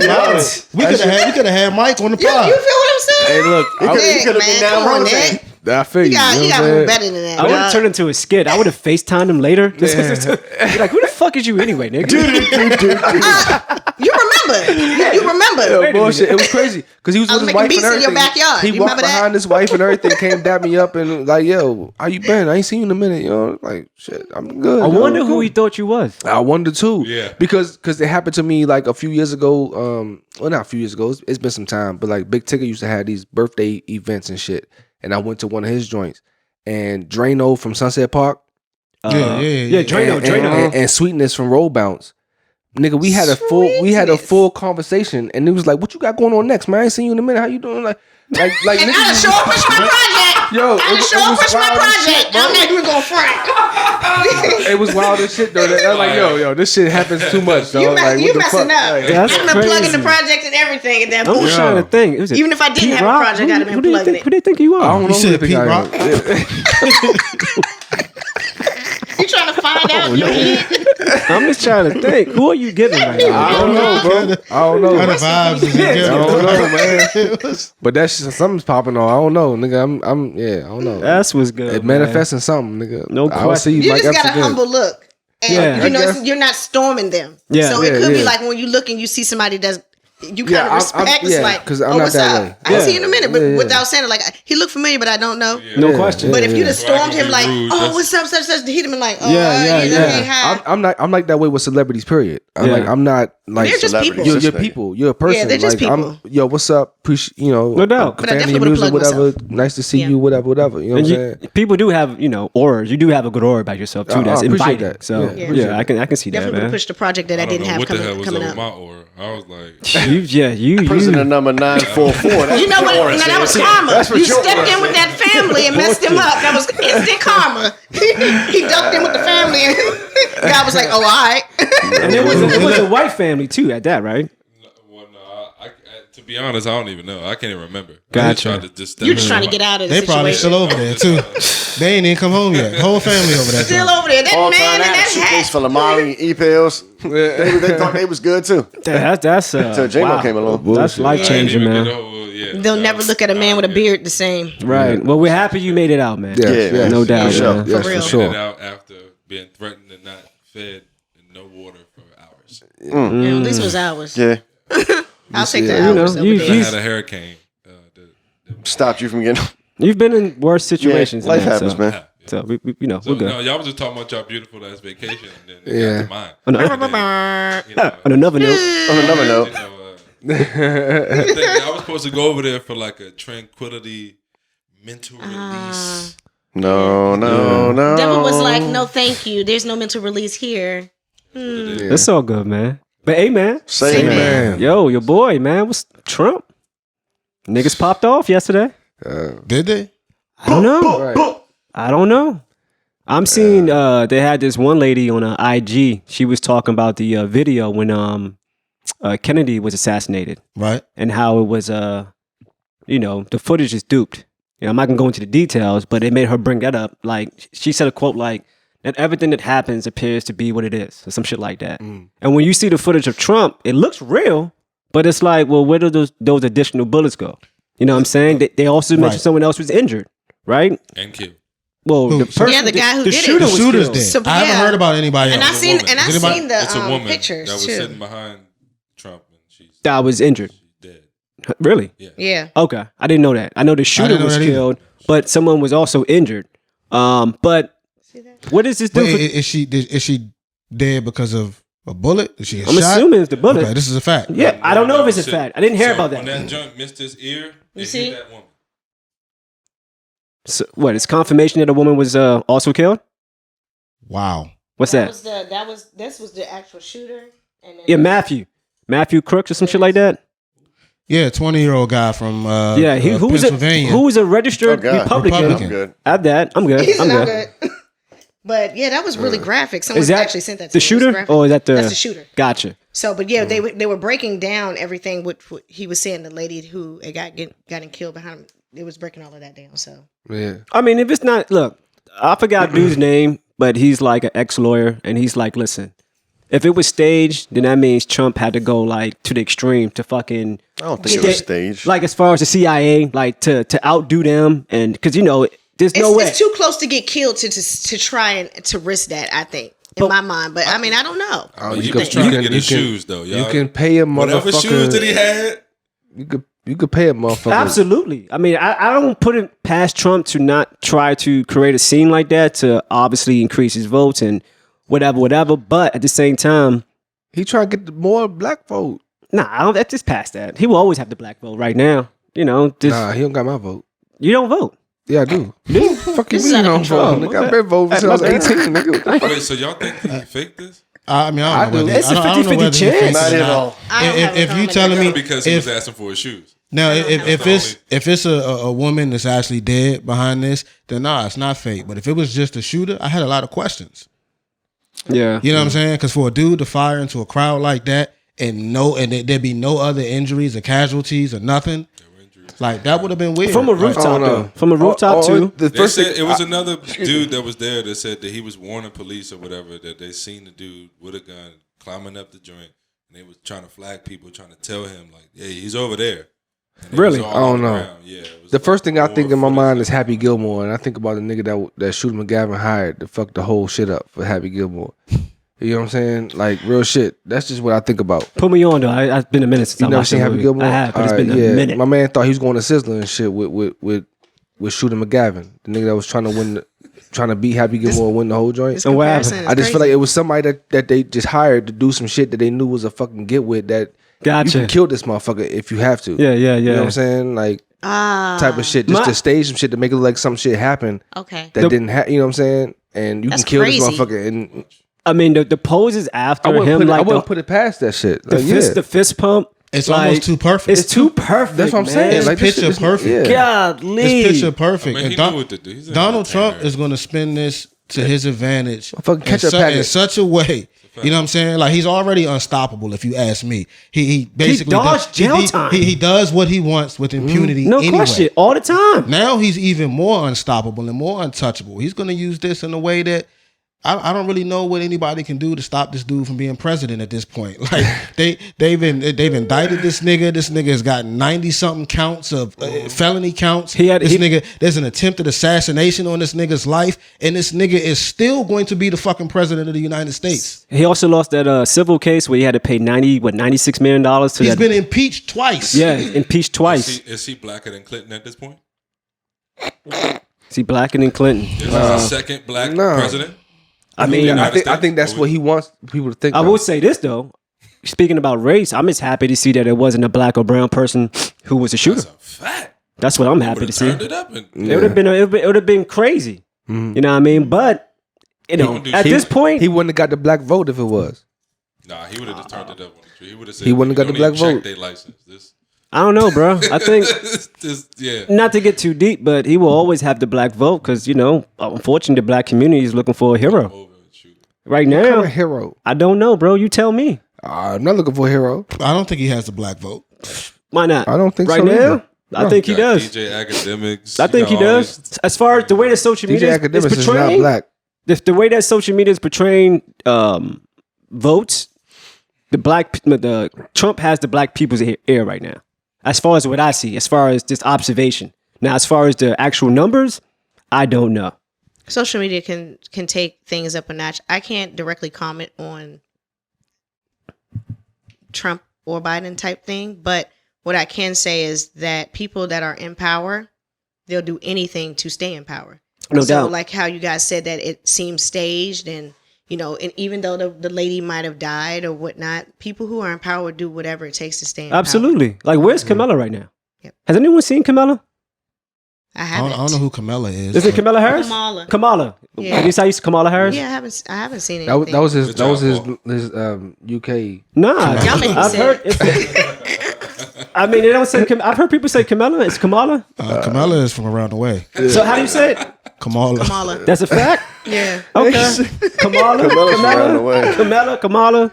That. We could have had Mike on the You pod. feel what I'm saying? Hey, look, He could have been down Come on, Roatán. Nick. I feel you. You got know what I'm more saying? better than that. I would have dog. turned into a skit. I would have FaceTimed him later. Be like, who the fuck is you anyway, nigga? You remember? You remember? Yo, Wait a bullshit. minute. It was crazy because he was I with was his making wife beats and in your everything. backyard. He You walked remember that? behind his wife and everything. Came, dapped me up and like, "Yo, how you been? I ain't seen you in a minute." You know, like, shit, I'm good. I yo, wonder I'm who good. he thought you was. I wonder too. Yeah. Because it happened to me like a few years ago. Well, not a few years ago. It's been some time. But like Big Tigger used to have these birthday events and shit. And I went to one of his joints. And Drano from Sunset Park. Yeah, Drano. And Sweetness from Roll Bounce. Nigga, we had a full conversation, and it was like, "What you got going on next, man? I ain't seen you in a minute. How you doing?" Like And I done niggas- show up push my project. Yo, I done it show up was push my wild as project. shit, bro. I'm not even going front. It was wild as shit though. I was like, yo, this shit happens too much, dog. Like, You what the messing fuck? up. Like, That's I've been plugging crazy. the project and everything at that I'm point. just trying to think. Was it Even if I didn't Pete have a Rock? project, I'd have been Who do you plugging think? it. Who do you think you I are? don't know You who said the Pete think I Rock? am. You trying to find out? I'm just trying to think. Who are you giving right now? I don't know, bro. I don't know. Kind of vibes is I don't it? know, man. But that's just something's popping on. I don't know, nigga. I don't know. That's what's good. It man. manifesting something, nigga. No I will see question. You Mike just Epps got a again. humble look. And Yeah. you know, I guess. you're not storming them. Yeah. So it Yeah, could be yeah. like when you look and you see somebody that's you kind Yeah, of respect. It's yeah, like, 'cause I'm oh, not what's that up? way. I Yeah. see you in a minute, but Yeah, yeah. without saying it, like he looked familiar, but I don't know. No Yeah, question. But if yeah. you'd have stormed him like, Rude, oh, that's- what's up, such, he'd have been like, oh, Yeah, hey, hi. I'm like that way with celebrities. Period. I'm not like They're just Celebrities. people. you're This nigga. people. You're a person. Yeah, they're just like, people. Yo, what's up? Appreciate No doubt. But I Family definitely would've music, plugged whatever. myself. Nice to see Yeah. you. Whatever. You know what I'm And saying? people do have, auras. You do have a good aura about yourself too. I That's appreciate inviting. that. So Yeah, yeah, appreciate I can see that, Definitely would man. have pushed the project that I I don't didn't know have what the hell coming was up. over my aura. I was like, You Prisoner number 944. That's You know what what? your aura No, that was says. karma. That's what You your stepped aura in with says. that family and messed him up. That was instant karma. He ducked in with the family, and God was like, "Oh, all right." and it was a white family too at that, right? well, no, To be honest, I don't even know. I can't even remember. Gotcha. I just tried to just You're just trying to get out of the They situation. probably still over there too. They ain't even come home yet. Whole family over there. Still over there. That All man time in I had a that suitcase hat. full of Molly and E-pills. They thought they was good too. That's Until J Moe wow. came along. That's life changing, man. They'll never look at a man with a beard the same. Right. Well, we're happy you made it out, man. Yeah, No doubt. for sure. man. Yes, real. for sure. out after being threatened and not fed and no water for hours. Yeah, at least it was ours. Yeah, I'll take the Yeah. You know, hours over you- there. I had a hurricane. stopped you from getting. You've been in worse situations. Life man, happens, so, man. So we we're So good. no, y'all was just talking about y'all beautiful ass vacation, and then Yeah. got to mine. On, And then, you know, on another note, On another note, you know, I think I was supposed to go over there for like a tranquility, mental release. no. Devin was like, "No, thank you. There's no mental release here." it's all good, man. But hey, man, Say man. yo, your boy, man, was Trump. Niggas popped off yesterday. Did they? I don't know. Right. I don't know. I'm seeing they had this one lady on IG. She was talking about the video when Kennedy was assassinated Right. and how it was the footage is duped. You know, I'm not gonna go into the details, but it made her bring that up. Like she said a quote like that everything that happens appears to be what it is, or some shit like that. And when you see the footage of Trump, it looks real, but it's like, well, where do those additional bullets go? You know what I'm saying? They also mentioned Right. someone else was injured, right? And killed. Well, Who? the person, Yeah, the guy who the did it. shooter The was shooter's killed. dead. So, I haven't yeah. heard about anybody And else. I seen woman. and I Anybody- seen the It's a woman pictures that was too. sitting behind Trump, and she's That was injured. dead. Really? Yeah. Okay, I didn't know that. I know the shooter didn't know was that either. killed, but someone was also injured. But what does this do? Wait, For, is she dead because of a bullet? Is she a I'm shot? assuming it's the bullet. Okay, this is a fact. Yeah, I don't know if it's a Shit. fact. I didn't hear So about When that. that joint missed his ear, You it see? hit that woman. So, what? It's confirmation that a woman was also killed. Wow. What's that? This was the actual shooter. And then Yeah, Matthew Crooks or some shit like that. Yeah, 20-year-old guy from Yeah, who was a registered Oh, God. Republican. Republican. I'm good. I have that. I'm good. He's I'm not good. good. But yeah, that was really graphic. Someone Is that actually sent that to the me. It was shooter, graphic. or is that the? That's the shooter. Gotcha. So, but yeah, they were breaking down everything. What he was saying, the lady who got killed behind him, it was breaking all of that down. So Yeah. I mean, if it's not, look, I forgot dude's name, but he's like an ex-lawyer, and he's like, listen, if it was staged, then that means Trump had to go like to the extreme to fucking. I don't think it was staged. Like as far as the CIA, like to outdo them, and because there's no way. it's too close to get killed to try and to risk that. I think in my mind, but I mean, I don't know. Oh, you he could- was trying you to can- get his you can- shoes though. You Y'all. can pay a Whatever shoes that he motherfucker. had. You could pay a motherfucker. Absolutely. I mean, I don't put it past Trump to not try to create a scene like that to obviously increase his votes and whatever. But at the same time, He trying to get more black vote. nah, I don't. That's just past that. He will always have the black vote right now. You know, just Nah, he don't got my vote. you don't vote. Yeah, I do. Fuck you, This is mean out of I don't vote. control. Nigga, I've been voting since I was 18. Nigga. Wait, so y'all think he faked this? I mean, I don't know do. whether It's a I don't know 50-50 whether he chance. faked it Not or at not. all. I don't have a If you comment telling on me Because he if was asking for his shoes. now if That's it's a woman that's actually dead behind this, then nah, it's not fake. But if it was just a shooter, I had a lot of questions. Yeah. You know what I'm saying? Because for a dude to fire into a crowd like that and there'd be no other injuries or casualties or nothing, like that would have been weird. From a Like, rooftop, know. though. From a rooftop too. The They first said thing, it was another dude that was there that said that he was warning police or whatever that they seen the dude with a gun climbing up the joint and they was trying to flag people, trying to tell him like, "Hey, he's over there." And it Really? was all I don't on the know. ground. Yeah. It was the first thing I more think in my footage mind of is Happy Gilmore, and I think about the nigga that Shooter McGavin hired to fuck the whole shit up for Happy Gilmore. You know what I'm saying? Like real shit. That's just what I think about. Put me on though. It's been a minute since You I never watched seen that Happy movie. Gilmore? I have, but it's been Alright, a minute. My man thought he was going to Sizzler and shit with Shooter McGavin, the nigga that was trying to beat Happy Gilmore and win the whole joint. This And what comparison happened? is I just feel crazy. like it was somebody that they just hired to do some shit that they knew was a fucking get with that. Gotcha. You can kill this motherfucker if you have to. Yeah. You know what I'm saying? Like type of shit, just to stage some shit to make it look like some shit happened Okay. that didn't happen. You know what I'm saying? And you That's can kill crazy. this motherfucker. And I mean, the poses I after wouldn't him, put it, I like wouldn't the, put it past that shit. the Like, fist, yeah. the fist pump. It's like, almost too perfect. It's too perfect. That's what I'm man. saying. It's Like, this picture shit is- perfect. Yeah. Godly. It's picture perfect. I mean, And he Don- knew what to do. He's an Donald Trump entertainer. is going to spin this to his advantage fucking ketchup in packet. such a way You know what I'm saying? Like he's already unstoppable. If you ask me, he basically dodged jail time. He does what he wants with impunity. No anyway. question, all the time. Now he's even more unstoppable and more untouchable. He's going to use this in a way that I don't really know what anybody can do to stop this dude from being president at this point. Like they've indicted this nigga. This nigga has got 90-something counts of felony counts. There's an attempted assassination on this nigga's life, and this nigga is still going to be the fucking president of the United States. He also lost that civil case where he had to pay $96 million to. He's been impeached twice. Yeah, impeached twice. Is he blacker than Clinton at this point? Is he blacker than Clinton? Is this a second black president? I mean, I think that's what he wants people to think. I will say this though. Speaking about race, I'm just happy to see that it wasn't a black or brown person who was a shooter. That's a fact. That's what I'm happy to see. Turned it up and It would have been crazy. You know what I mean? But you know, at this point, he wouldn't have got the black vote if it was. Nah, he would have just turned it up on the tree. He would have said He wouldn't have got the black vote. Their license. I don't know, bro. I think Yeah. not to get too deep, but he will always have the black vote because you know, unfortunately, the black community is looking for a hero. Right What kind now, of hero? I don't know, bro. You tell me. I'm not looking for a hero. I don't think he has the black vote. Why not? I don't think right so now. either. I think he does. DJ Academics. I think he does. As far as the way that social DJ media is Academics is portraying, not black. the way that social media is portraying votes, the Trump has the black people's ear right now. As far as what I see, as far as just observation. Now, as far as the actual numbers, I don't know. Social media can take things up a notch. I can't directly comment on Trump or Biden type thing, but what I can say is that people that are in power, they'll do anything to stay in power. No doubt. Like how you guys said that it seems staged, and you know, and even though the lady might have died or whatnot, people who are in power do whatever it takes to stay in power. Absolutely. Like, where's Kamala right now? Yep. Has anyone seen Kamala? I haven't. I don't know who Kamala is. Is it Kamala Harris? Kamala. Yeah. Have you seen Kamala Harris? Yeah, I haven't seen it. That was his UK. Nah, Y'all make me I've heard. I mean, they don't say. I've heard people say Kamala. It's Kamala. Kamala is from around the way. So how do you say it? Kamala. That's a fact. Yeah. Okay. Kamala. around the way. Kamala.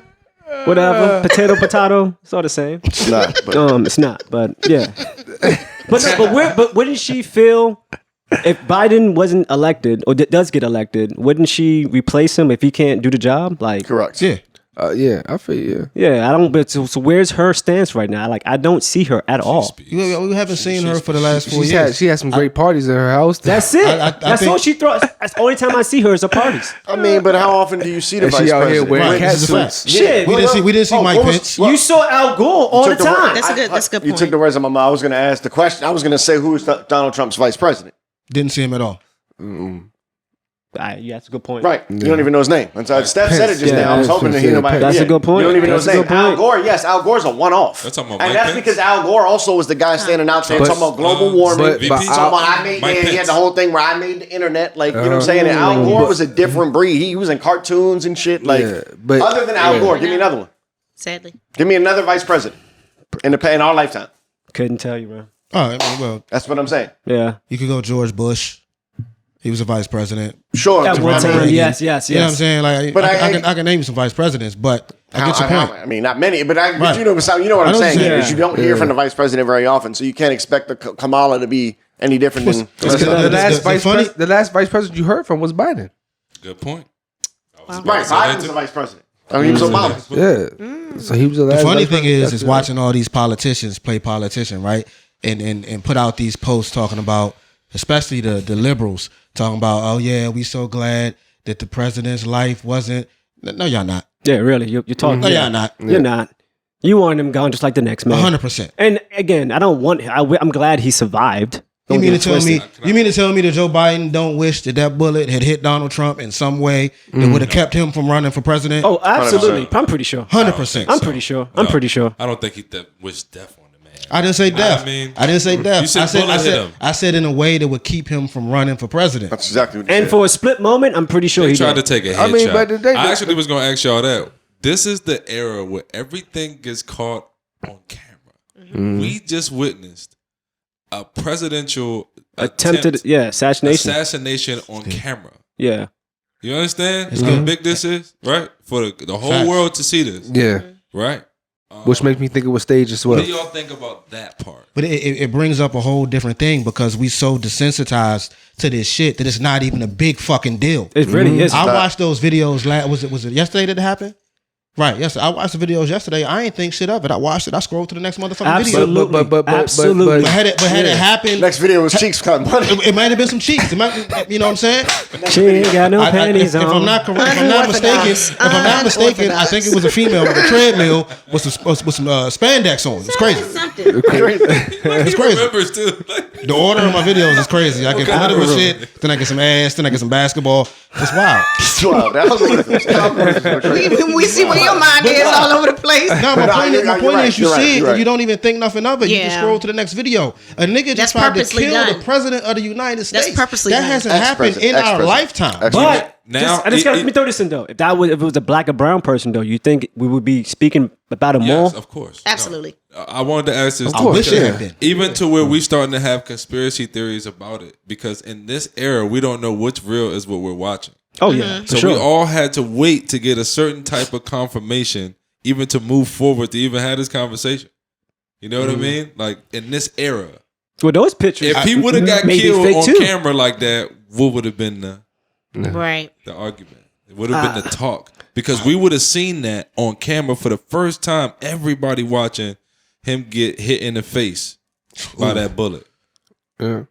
Whatever. Potato. It's all the same. It's not. But It's not. But yeah. But wouldn't she feel if Biden wasn't elected or does get elected? Wouldn't she replace him if he can't do the job? Like, correct. Yeah. Yeah, I feel you. Yeah, I don't. But so where's her stance right now? Like, I don't see her at all. We haven't seen her for the last 4 years. She had some great parties at her house. That's it. I That's think- all she throws. That's the only time I see her is at parties. I mean, but how often do you see the And vice she out here president? wearing Right, cat this is a fact. suits. Shit, We didn't see Mike what was- Pence. you saw Al Gore all the took the word- time. That's a good You point. took the words out of my mouth. I was going to ask the question. I was going to say who is Donald Trump's vice president. Didn't see him at all. Yeah, that's a good point. Right. You don't even know his name. And so Steph said it just Yeah, now. I was hoping to hear nobody. That's a good point. You don't even know That's his a name. good point. Al Gore, yes. Al Gore's a one-off. That's talking about And Mike that's Pence? because Al Gore also was the guy standing out there But- talking about global warming. but- VP? but Talking about I made Mike he had Pence. the whole thing where I made the internet. Like, you know what I'm saying? And Al Gore was a different breed. He was in cartoons and shit. Like, Yeah, but- other than Al yeah. Gore, give me another one. Sadly. Give me another vice president in our lifetime. Couldn't tell you, bro. Oh, I mean, well, That's what I'm saying. Yeah. you could go George Bush. He was a vice president. Sure. At one time, Reagan. yes. You know what I'm saying? Like, But I can name you some vice presidents, but I get your point. I mean, not many, but Right. you know what I I'm know saying. what you're Is saying. you don't hear from the vice president very often, so you can't expect the Kamala to be any different than. The last vice president you heard from was Biden. Good point. Right, Biden was the vice president. I mean, he was Obama. Yeah. So he was the last. The funny vice thing president. is watching all these politicians play politician, right? And put out these posts talking about, especially the liberals, talking about, oh yeah, we so glad that the president's life wasn't. No, y'all not. Yeah, really. You're talking. No, y'all not. You're not. You want him gone just like the next man. 100%. And again, I don't want. I'm glad he survived. You Don't mean to get tell me? twisted. You mean to tell me that Joe Biden don't wish that bullet had hit Donald Trump in some way that would have kept him from running for president? Oh, absolutely. I'm pretty sure. 100%. I'm pretty sure. I'm pretty sure. I don't think he wished death on the man. I didn't say death. I mean, I didn't say death. you said bullet hit him. I said in a way that would keep him from running for president. That's exactly what he And said. for a split moment, I'm pretty sure They he tried did. to take a headshot. I mean, but I actually was going to ask y'all that. This is the era where everything gets caught on camera. We just witnessed a presidential Attempted, assassination. assassination on camera. Yeah. You understand how big this is, right? For the whole world to see this, Yeah. right? Which makes me think it was staged as well. What do y'all think about that part? But it brings up a whole different thing because we so desensitized to this shit that it's not even a big fucking deal. It really is. I watched those videos. Was it yesterday that it happened? Right. Yes. I watched the videos yesterday. I ain't think shit of it. I watched it. I scrolled to the next motherfucking video. Absolutely. But had it happened, Next video was Cheeks cutting money. it might have been some cheeks. It might, you know what I'm saying? She ain't got no panties If on. I'm not correct, if I'm not mistaken, I think it was a female with a treadmill with some spandex on. It's crazy. It's crazy. Remembers too. Like, The order of my videos is crazy. I get political shit, then I get some ass, then I get some basketball. It's wild. Wow, that was we see where your mind is all over the place. No, my point is you you're see it right. and you don't even think nothing of it. You just Yeah. scroll to the next video. A nigga That's just tried to purposely kill done. the president of the United States. That's purposely That done. hasn't happened in our Ex-president. lifetime. But Now, let me throw this in though. If it was a black or brown person though, you think we would be speaking about it more? yes, of course. Absolutely. No. I wanted to ask this. I wish it because had been. Even to where we starting to have conspiracy theories about it, because in this era we don't know what's real is what we're watching. Oh yeah, So we all had to wait to get a certain type of confirmation, even to move forward to even have this conversation. You know what I mean? Like in this era, Well, those pictures. if he would have got may be killed fake on too. camera like that, what would have been the Right. argument? It would have been the talk, because we would have seen that on camera for the first time. Everybody watching him get hit in the face by that bullet. Yeah.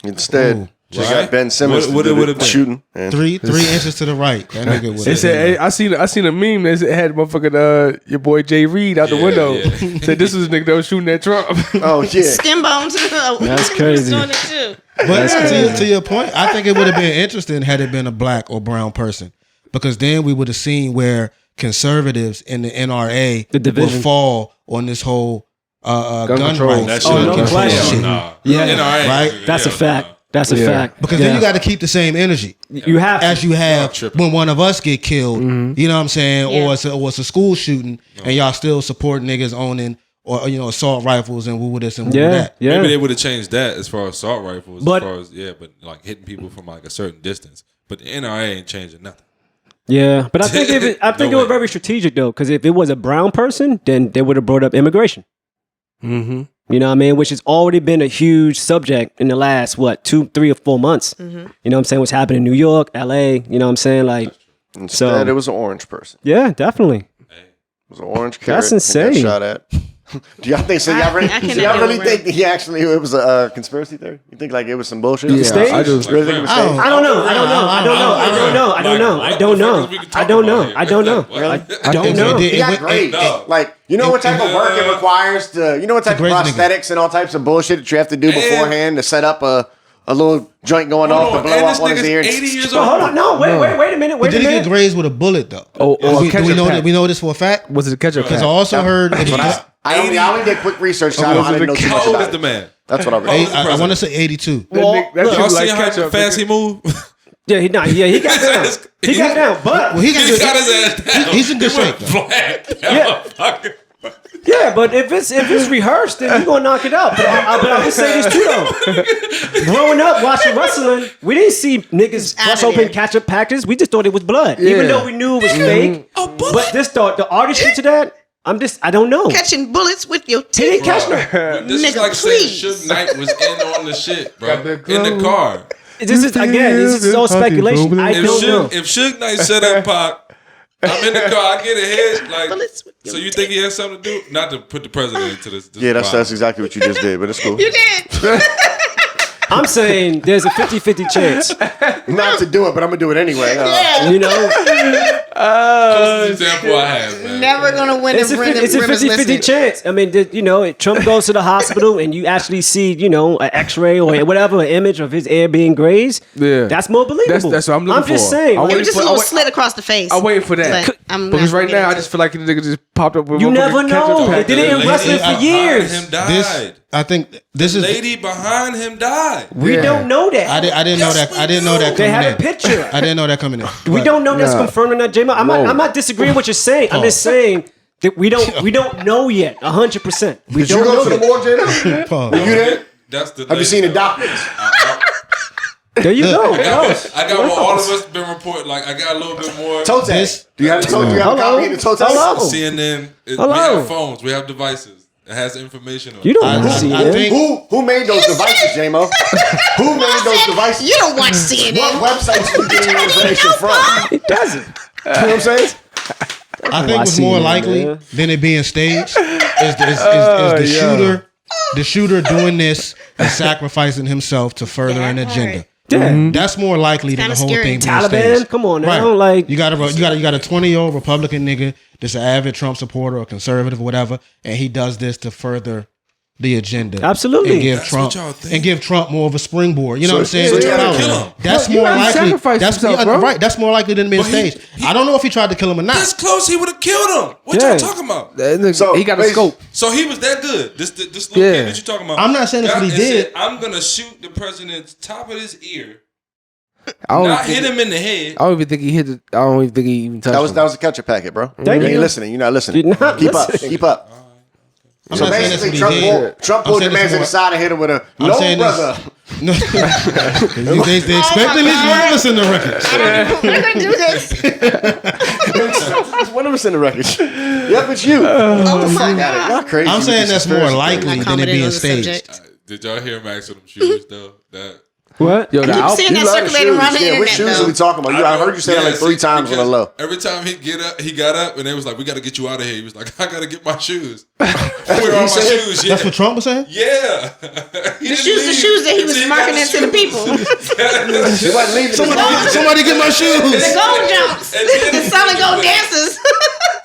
Instead, just Right? got Ben Simmons What it would have been? shooting. And 3 inches to the right. That nigga would They said, I seen a meme that had motherfucking your boy Jay Reed out the Yeah, window. yeah. Said this was a nigga that was shooting at Trump. oh yeah, Skin bones. That's crazy. Doing it too. But to your point, I think it would have been interesting had it been a black or brown person, because then we would have seen where conservatives in the NRA The division. would fall on this whole gun control. rights. That Oh, shit. no Hell question. nah. Yeah. NRA, Right? That's a hell fact. nah. That's a Yeah. fact. Because then you got to keep the same energy You have to. as you have tripping. when one of us get killed. You know what I'm saying? Yeah. Or it's a school shooting, and y'all still support niggas owning or assault rifles and woo this and woo Yeah, that. yeah. Maybe they would have changed that as far as assault rifles, But- as far as but like hitting people from like a certain distance. But the NRA ain't changing nothing. Yeah, but I think it No was way. very strategic though, because if it was a brown person, then they would have brought up immigration. Mm-hmm. You know what I mean? Which has already been a huge subject in the last 2, 3, or 4 months. You know what I'm saying? What's happening in New York, LA? You know what I'm saying? Like, instead it was an orange person. yeah, definitely. It was an orange carrot. That's who got insane. Shot at. Do y'all think so? Y'all really, I cannot so y'all get really over think that it was a conspiracy theory? You think like it was some bullshit? Yeah, Stage? I just Really think it was staged? I don't know. I don't know. I don't know. I don't know. I don't know. I don't know. I don't know. I don't know. I don't know. He got grades. no. Like, you know what type of work it requires to, you know what type of grades nigga. prosthetics and all types of bullshit that you have to do beforehand to set up a little joint going off to blow and up this one of his nigga's ears. 80 years Oh, old. hold on. No, wait a minute. But Wait a did he get minute. grazed with a bullet though? Or a do we ketchup know pack. that? We know this for a fact. Was it a ketchup Because I pack? also heard. I only did quick research, so I didn't know too much How old about is the it. man? That's what I read. I want to say 82. Well, That look, shit Y'all like see how ketchup, fast he move? Yeah, he got down. He got down, but Well, he got He got his ass down. He's in good He went shape, though. flat. Yeah. yeah, but if it's rehearsed, then you gonna knock it out. But I can say this too though. Growing up watching wrestling, we didn't see niggas Out bust of open there. ketchup packets. We just thought it was blood, even though we knew it was fake. But this thought the artistry to that, I don't know. Catching bullets with your He teeth. didn't catch no. This is Nigga, like saying please. Suge Knight was in on the shit, bro. Got the In the car. This is all speculation. I don't know. If Suge Knight said that Pac, I'm in the car, I get ahead. Like, Bullets with your so you think he has something to do? Not to put the president into this. Yeah, that's exactly what you just did, but it's cool. You did. I'm saying there's a 50-50 chance. Not to do it, but I'm gonna do it anyway. You know, Closest example I have, man. Never gonna win it's if a 50-50 chance. I mean, if Trump goes to the hospital and you actually see, an X-ray or whatever, an image of his ear being grazed, Yeah. that's more believable. That's what I'm looking I'm just for. saying. I like, wait It was just for- a little I wait- slit across the face. I'm waiting for that. But I'm Because not right now, I gonna just feel like the nigga just popped up with You a never motherfucking ketchup know. pack. They did it in The wrestling lady for years. behind him died. This, I think, this is. Lady behind him died. We Yeah. don't know that. I didn't know that. I didn't know that They coming had in. a picture. I didn't know that coming in. We But- don't know that's Nah. confirmed or not, J Moe. I'm not disagreeing with what you're saying. I'm just saying that we don't know yet 100%. We Did you don't go know to the that. morgue, Jada? Pause. You did? That's the. Have you seen the lady, doctors? There you go. I got what all of us been reporting. Like I got a little bit more. Toe test. Do you have a copy of the toe test? Hello. CNN. We Hello. have phones. We have devices. It has information on it. You don't see I it. think Who made those devices, J Mo? Who made those devices? You don't watch CNN. What websites do you get your information from? It doesn't. You know what I'm saying? I think what's see more it, likely man. than it being staged is the shooter. The shooter doing this and sacrificing himself to further an agenda. Yeah. That's more likely than the kinda whole scary. thing being Taliban, staged. come on now. Right. Like, You got a 20-year-old Republican nigga that's an avid Trump supporter or conservative or whatever, and he does this to further the agenda. Absolutely. And give That's Trump what y'all think. and give Trump more of a springboard. You know what I'm saying? so To you gotta power. kill him. That's Bro, you more gotta likely. sacrifice That's yourself, bro. right. That's more likely than being But he- staged. I don't know if he tried to kill him or not. This close, he would have killed him. What Yeah. y'all talking about? So, he got a basically- scope. So he was that good. This little Yeah. kid that you talking about. I'm not saying that's got what he and did. said, I'm gonna shoot the president's top of his ear, I don't not think- hit him in the head. I don't even think he hit it. I don't even think he even touched That was him. a catch a packet, bro. Thank you ain't you. listening. You're not listening. You're not Keep up. listening. Keep up. I'm So not saying that's basically, what he did. Trump I'm pulled the saying man it's to the more- side and hit him with a I'm no, saying brother. No. they expecting these one of us in the records. We're gonna do this. It's one of us in the wreckage. Yep, it's you. Oh my Y'all god. crazy. I'm with saying this that's more conspiracy likely theory. than it Commenting being on the staged. subject. Did y'all hear Max with them shoes though? That what? Yo, the Keep album. seeing that You love the circulating around the shoes. Yeah, which internet, shoes though. are we talking about? I heard you say that like 3 times on the low. Every time he got up, and they was like, "We got to get you out of here." He was like, "I got to get my shoes. Where are my shoes?" Yeah, That's what Trump was saying? yeah. The shoes that he was marketing to the people. They wasn't leaving. Somebody get my The shoes. gold jumps. And then- The selling gold dances.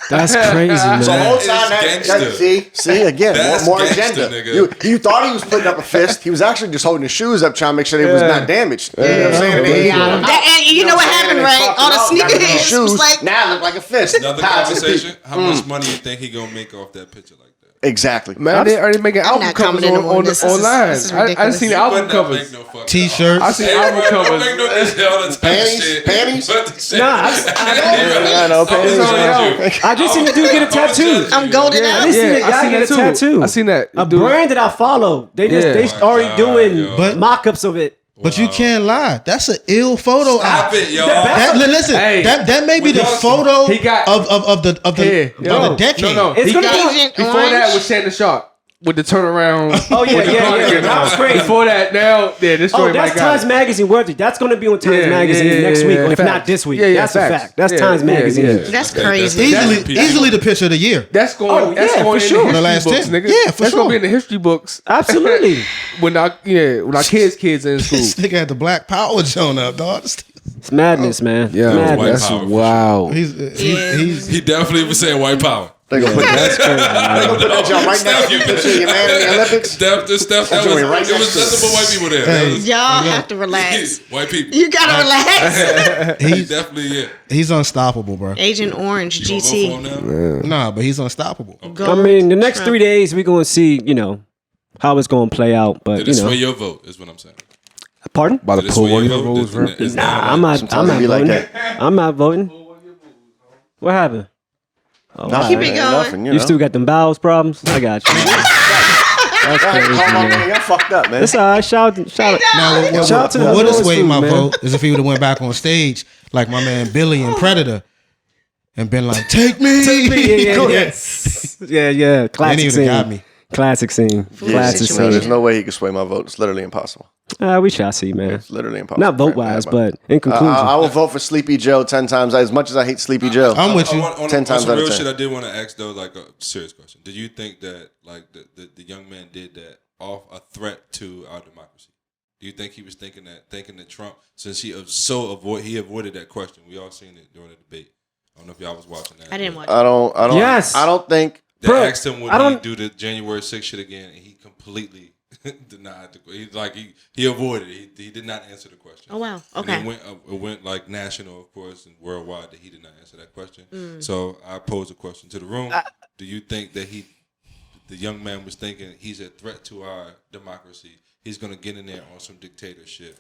That's crazy, man. So the whole That time is that gangster. see again, That's more gangster, agenda. nigga. You thought he was putting up a fist. He was actually just holding his shoes up, trying to make sure they was not damaged. You know what I'm saying? And he got 'em out. And you know what happened, right? All the sneakerheads shoes was like, now look like a fist. Another Power to the conversation. people. How much money you think he gonna make off that picture like that? Exactly. Man, they already making I'm album not covers commenting on on this. online. This is I ridiculous. seen the He album better not covers. make no fucking T-shirts. I seen Hey, album bro, covers. don't make no this all the time Panties? shit. Panties? But the shit- Nah, I know, panties judge you. I just seen the dude get a tattoo. judge you. I'm golden I out. just seen a guy get a tattoo. I seen that. A Dude. brand that I follow. They just Yeah. they already God, doing yo. But- mock-ups of it. But you can't lie. That's an ill photo. Stop it, yo. Listen, Hey. that may be the Y'all- photo He got- of the decade. No. It's He gonna got, be- before that was Shannon Sharp with the turnaround. Oh yeah, with the yeah. cardigan That on. was crazy. Before that, now this Oh, story that's might got Times it. Magazine worthy. That's going to be on Times Yeah, Magazine yeah, next yeah, week, or yeah, if facts. not this week. Yeah, yeah, that's a facts. fact. That's Yeah, Times yeah, Magazine. yeah. That's Okay, crazy. that's- Easily the picture of the year. That's going. Oh, that's yeah, going for in sure. the The history last books, 10. nigga. Yeah, for that's sure. gonna be in the history books. Absolutely. when our kids in school. This nigga had the Black Power Joan up, dog. It's madness, man. Yeah, madness. that's White power, for wow. He's He definitely was saying white power. They gonna put that. They gonna put that joint right next to the picture of your man in the Olympics. Steph, that That's was, going right it was next to nothing but white people there. Hey. That was- Y'all have to relax. white people. You gotta relax. He he's definitely, yeah. he's unstoppable, bro. Agent Orange, You gonna vote for GT. him now? Nah, but he's unstoppable. I mean, the next 3 days we're going to see, how it's going to play out. But Did it sway your vote? Is what I'm saying. pardon? By the Did it sway pool, your vote? Nah, I'm not. I'm not it be like voting. I'm not voting. What happened? Oh, Nah, Keep it ain't going. nothing, you still got them bowels problems? I got you. That's crazy, man. Y'all fucked up, man. That's all right. Shout out. Now, Shout out to the what would have Lord's swayed food, my man. vote is if he would have went back on stage like my man Billy in Predator and been like, "Take me, Yeah. Go Yeah. ahead." Yeah. Classic Then he scene. would've got me. Classic scene. Yeah, Classic so there's scene. no way he could sway my vote. It's literally impossible. We shall see, man. It's literally impossible. Not vote wise, but in conclusion. I will vote for Sleepy Joe 10 times. As much as I hate Sleepy Joe. I'm with you. On 10 times some out of real 10. shit, I did want to ask though, like a serious question. Do you think that like the young man did that off a threat to our democracy? Do you think he was thinking that Trump, since he avoided that question? We all seen it during the debate. I don't know if y'all was watching that. I didn't watch. I don't. Yes. I don't think. They Bro, asked him would I he don't- do the January 6th shit again, and he completely denied the question. He avoided it. He did not answer the question. Oh, wow. And Okay. it went like national, of course, and worldwide that he did not answer that question. Mm. So I posed a question to the room. Do you think that the young man was thinking he's a threat to our democracy? He's gonna get in there on some dictatorship.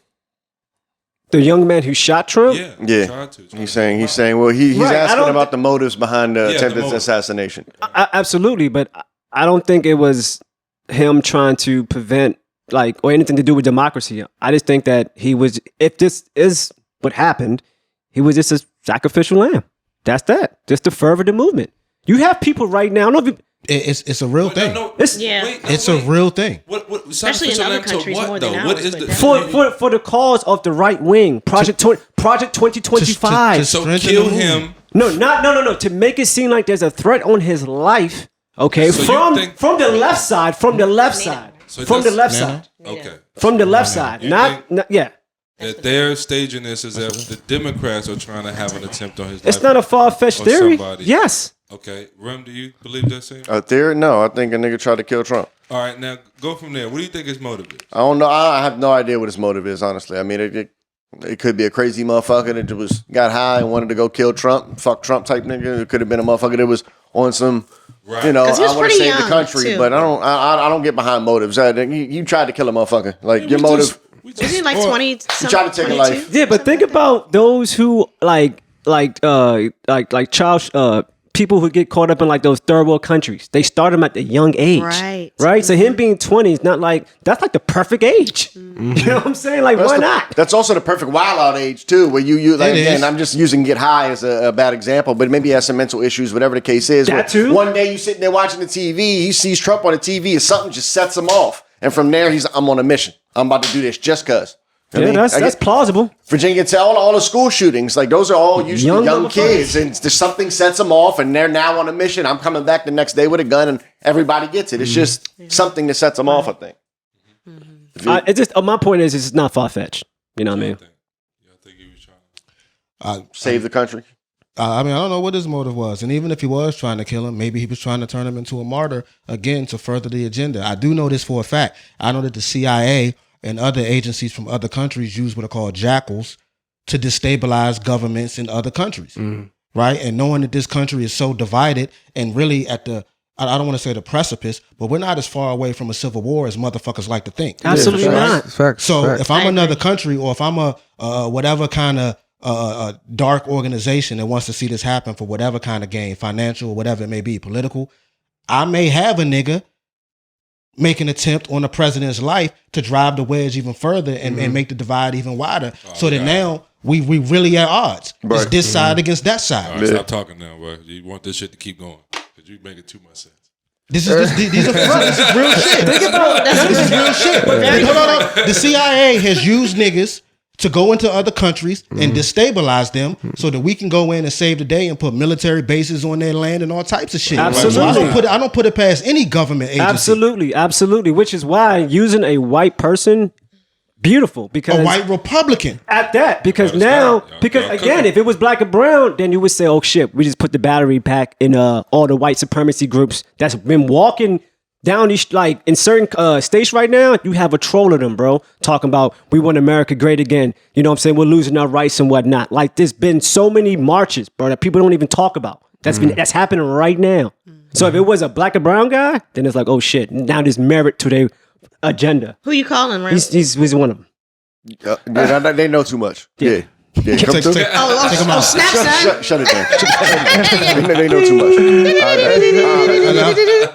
The young man who shot Trump? Yeah. Tried to. He's saying. Well, he's Right, I asking don't about the motives behind the the attempted motive. assassination. Absolutely, but I don't think it was him trying to prevent or anything to do with democracy. I just think that he was, if this is what happened, he was just a sacrificial lamb. That's that. Just to further the movement. You have people right now. I don't know if you, it's a real thing. It's a real thing. What Especially in other countries more than ours. What is but the that's- for the cause of the right wing, Project 2025. so kill him? No. To make it seem like there's a threat on his life. Okay, So you from think- the left side. From the left side. So From the just- left side. Okay. From the left side. You Not yeah. That they're staging this as if the Democrats are trying to have an attempt on his life. It's not a far-fetched or theory. somebody. Yes. Okay. Rem, do you believe that same? A theory? No, I think a nigga tried to kill Trump. All right, now go from there. What do you think his motive is? I don't know. I have no idea what his motive is, honestly. I mean, it could be a crazy motherfucker that got high and wanted to go kill Trump, fuck Trump type nigga. It could have been a motherfucker that was on some, Right. you know, 'Cause he was I want to pretty save the young, country, too. but I don't get behind motives. You tried to kill a motherfucker. Like your motive, Isn't he like 20? you tried to take a life. Yeah, but think about those who like child people who get caught up in like those third world countries. They start them at the young age, Right. Right. So him being 20 is not like that's like the perfect age. You know what I'm saying? Like, why not? That's also the perfect wild out age too, where you like It again. is. I'm just using get high as a bad example, but maybe he has some mental issues, whatever the case is. That where too? One day you sitting there watching the TV, he sees Trump on the TV, and something just sets him off, and from there I'm on a mission. I'm about to do this just cause. I Yeah, mean, that's plausible. Virginia Tech, all the school shootings, like those are all usually young motherfuckers. kids, and there's something sets them off, and they're now on a mission. I'm coming back the next day with a gun, and everybody gets it. It's just something that sets them off, I think. It just my point is it's not far fetched. You know what I mean? I think he was trying. Save the country. I mean, I don't know what his motive was. And even if he was trying to kill him, maybe he was trying to turn him into a martyr again to further the agenda. I do know this for a fact. I know that the CIA and other agencies from other countries use what are called jackals to destabilize governments in other countries, right? And knowing that this country is so divided and really at the, I don't want to say the precipice, but we're not as far away from a civil war as motherfuckers like to think. Absolutely not. Facts. So facts. if I'm another country or if I'm a whatever kind of a dark organization that wants to see this happen for whatever kind of gain, financial, whatever it may be, political, I may have a nigga make an attempt on the president's life to drive the wedge even further and make the divide even wider so that now we really at odds. It's this side against that side. All right, stop talking now, bro. You want this shit to keep going because you make it too much sense. These are this is real shit. Think about this is real shit. Hold on. The CIA has used niggas to go into other countries and destabilize them so that we can go in and save the day and put military bases on their land and all types of shit. Absolutely. So I don't put it past any government agency. Absolutely. Which is why using a white person, beautiful because A white Republican. at that because Well, now it's not. because Y'all again cooking. if it was black and brown then you would say oh shit we just put the battery pack in all the white supremacy groups that's been walking down these like in certain states right now you have a troll of them bro talking about we want America great again you know what I'm saying we're losing our rights and whatnot like there's been so many marches bro that people don't even talk about that's happening right now so if it was a black and brown guy then it's like oh shit now there's merit to their agenda. Who you calling, Ram? He's one of them. They know too much. Yeah. Yeah, come through. Snap, son. Shut it down. They know too much.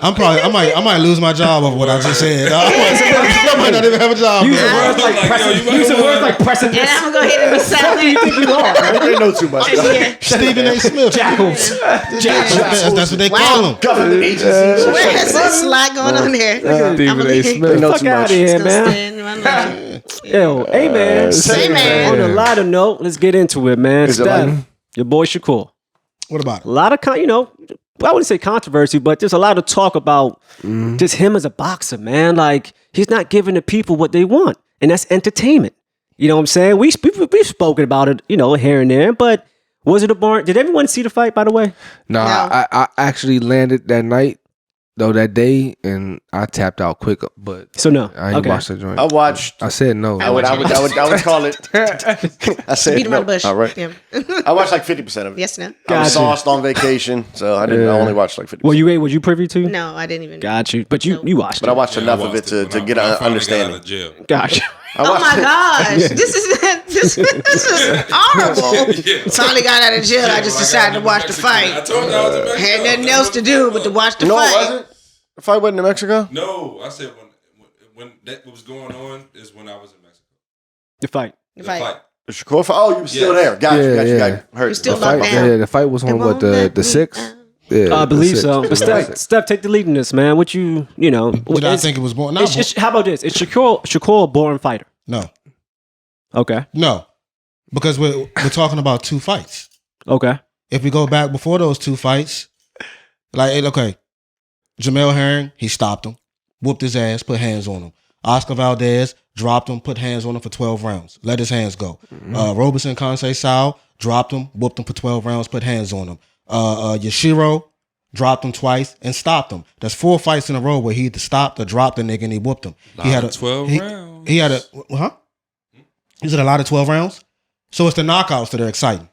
I might lose my job over what I just said. I might not even have a job. Using words like precedent. And I'm going to go ahead and be silent. They know too much. Yeah. Stephen A. Smith. Jackals. That's what they call him. Government agencies. There's a lot going on there. Stephen A. Smith. They know Fuck too out much. of here, man. Yo, hey man. Say, man. On a lighter note, let's get into it, man. Is it Steph, like- your boy Shakur. What about A it? lot of I wouldn't say controversy, but there's a lot of talk about just him as a boxer, man. Like he's not giving the people what they want, and that's entertainment. You know what I'm saying? We've spoken about it, here and there. But was it a barn? Did everyone see the fight? By the way, Nah, No. I actually landed that night, though, that day, and I tapped out quick. But so no. I ain't Okay. watched the joint. I watched. I said no. I would call it. I said Beat him no. on the bush. All right. Yeah. I watched like 50% of it. Yes, no. I was Gotcha. sauced on vacation, so I didn't. I only watched like 50%. Was you privy to? No, I didn't even. Got you. But you watched But I it. watched enough of it to get an understanding. Got you. I Oh watched my gosh, this is horrible. Finally got out of jail. I just decided to watch the I fight. told you I was in Mexico. Had nothing else to do but to watch the No, it fight. wasn't. The fight wasn't in Mexico. No, I said when that was going on is when I was in Mexico. The fight. The fight. The Shakur fight? Oh, you were still there. Got you. Heard You're still the locked fight. down. Yeah, the fight was on what the 6th. Yeah, I believe so. But Steph, Steph, take the lead in this, man. What you know? Did I think it was born? No, How about this? Is Shakur a born fighter? no, Okay. no, because we're talking about 2 fights. Okay. If we go back before those 2 fights, like, okay, Jamel Herring, he stopped him, whooped his ass, put hands on him. Oscar Valdez dropped him, put hands on him for 12 rounds, let his hands go. Robeson Conceição dropped him, whooped him for 12 rounds, put hands on him. Yashiro dropped him twice and stopped him. That's 4 fights in a row where he either stopped or dropped the nigga and he whooped him. He had 12 rounds. He had a, huh? Is it a lot of 12 rounds? So it's the knockouts that are exciting.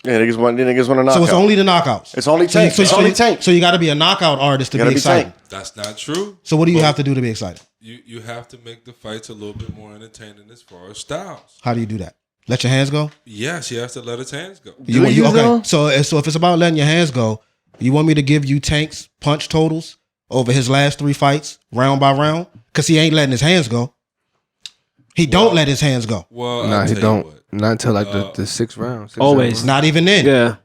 Yeah, niggas want to knock So it's out. only the knockouts. It's only tank. It's only tank. So you got to be a knockout artist to You gotta be be excited. tank. That's not true. So what do you have to do to be excited? You have to make the fights a little bit more entertaining as far as styles. How do you do that? Let your hands go? Yes, you have to let his hands go. Okay. though? So if it's about letting your hands go, you want me to give you Tank's punch totals over his last 3 fights, round by round? Because he ain't letting his hands go. He don't let his hands go. Well, Nah, I'll he tell don't. you what. Not until like the 6th round. Always. Not even then. Yeah.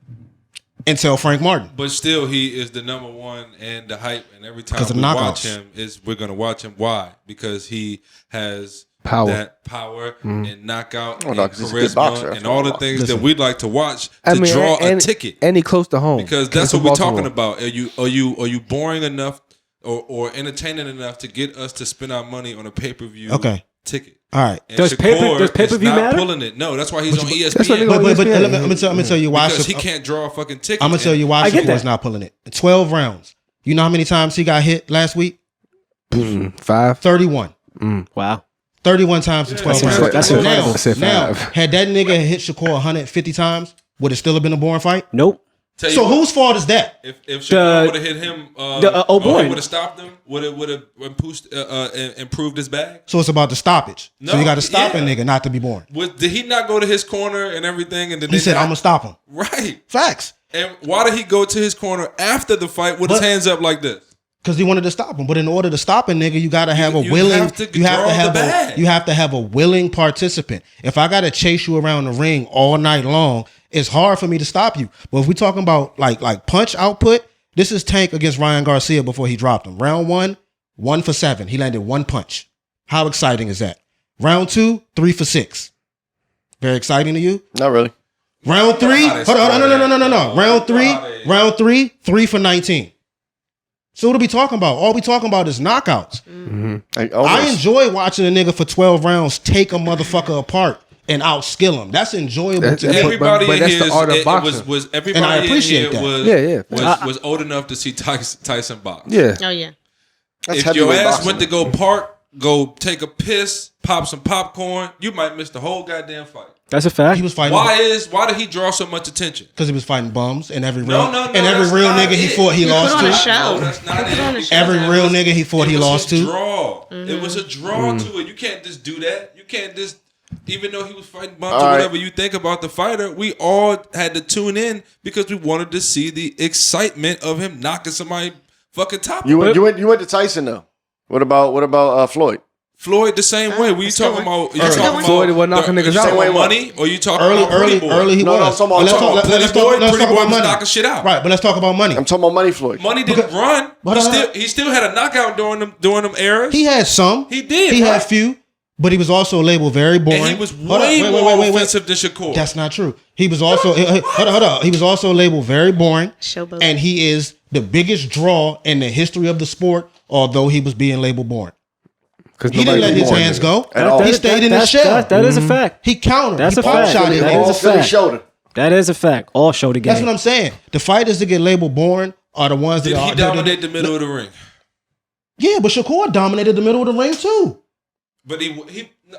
Until Frank Martin. But still, he is the #1 and the hype. And every time 'Cause of we knockouts. watch him, we're gonna watch him. Why? Because he has Power. that power and knockout Oh, and no, 'cause he's a good charisma boxer. That's and what all I the want. things Listen. that we'd like to watch to I mean, draw and, a ticket. and he close to home Because Came that's from what we're Baltimore. talking about. Are you boring enough or entertaining enough to get us to spend our money on a pay-per-view Okay. ticket? All right. And Does Shakur pay-per-view is not matter? pulling it. No, that's why he's on ESPN. That's what they But Yeah, let me tell you why. because he can't draw a fucking ticket. I'm going to tell you why I get Shakur's that. not pulling it. 12 rounds. You know how many times he got hit last week? 5. 31. Wow. 31 times in 12 that's rounds. that's now, incredible. I said now, 5. had that nigga hit Shakur 150 times, would it still have been a boring fight? Nope. Tell you So what, whose fault is that? if Shakur would have hit him, boy. would have stopped him. Would have improved his bag. So it's about the stoppage. So No, you got to stop yeah. a nigga not to be boring. Did he not go to his corner and everything? And then He said, I'm going to stop him. right. Facts. And why did he go to his corner after the fight with his But- hands up like this? Because he wanted to stop him. But in order to stop a nigga, you got to have a you willing. have to draw the bag. You have to have a willing participant. If I got to chase you around the ring all night long, it's hard for me to stop you. But if we're talking about like punch output, this is Tank against Ryan Garcia before he dropped him. Round 1, 1 for 7. He landed 1 punch. How exciting is that? Round 2, 3 for 6. Very exciting to you? Not really. Round 3, how they hold on, no. score that. Round 3, 3 for 19. So what are we talking about? All we talking about is knockouts. I enjoy watching a nigga for 12 rounds take a motherfucker apart and outskill him. That's enjoyable That's- to me. but- Everybody but in that's here the art of it boxing. was And I everybody appreciate in that. here Yeah. was old enough to see Tyson box. Yeah. Oh yeah. That's If your heavyweight ass boxing. went to go park, go take a piss, pop some popcorn, you might miss the whole goddamn fight. That's a fact. He was fighting Why did he draw so much attention? because he was fighting bums and every No, real no, and every that's real not nigga he it. fought he You lost put on a to. show. No, that's not Put on a it. show. Every real nigga he fought he lost It was to. a draw. It was a draw to it. You can't just do that. You can't just, even though he was fighting bumps All or right. whatever you think about the fighter, we all had to tune in because we wanted to see the excitement of him knocking somebody fucking top. You went to Tyson though. What about Floyd? Floyd the same way. We That's talking the one. about? You That's the talking one. about Floyd was knocking niggas you out. talking Wait, about what? money, or you talking about Pretty Boy? Early he No, no, was. I'm talking about- Let's Pretty talk Boy about was money. knocking shit out. Right, but let's talk about money. I'm talking about money, Floyd. Money didn't run. But, He still had a knockout during them eras. He had some. He did, He right? had few, but he was also labeled very boring. and he was Hold on, way wait, more wait. offensive than Shakur. That's not true. He was also hold on. He was also labeled very boring, Showboat. and he is the biggest draw in the history of the sport. Although he was being labeled boring, he didn't let his hands go. At all. He stayed in the shell. That is a fact. He countered. That's he a pop fact. shot it. That All is a Philly fact. shoulder. That is a fact. All show the game. That's what I'm saying. The fighters that get labeled boring are the ones that Did are. he dominate the middle of the ring? Yeah, but Shakur dominated the middle of the ring too. But he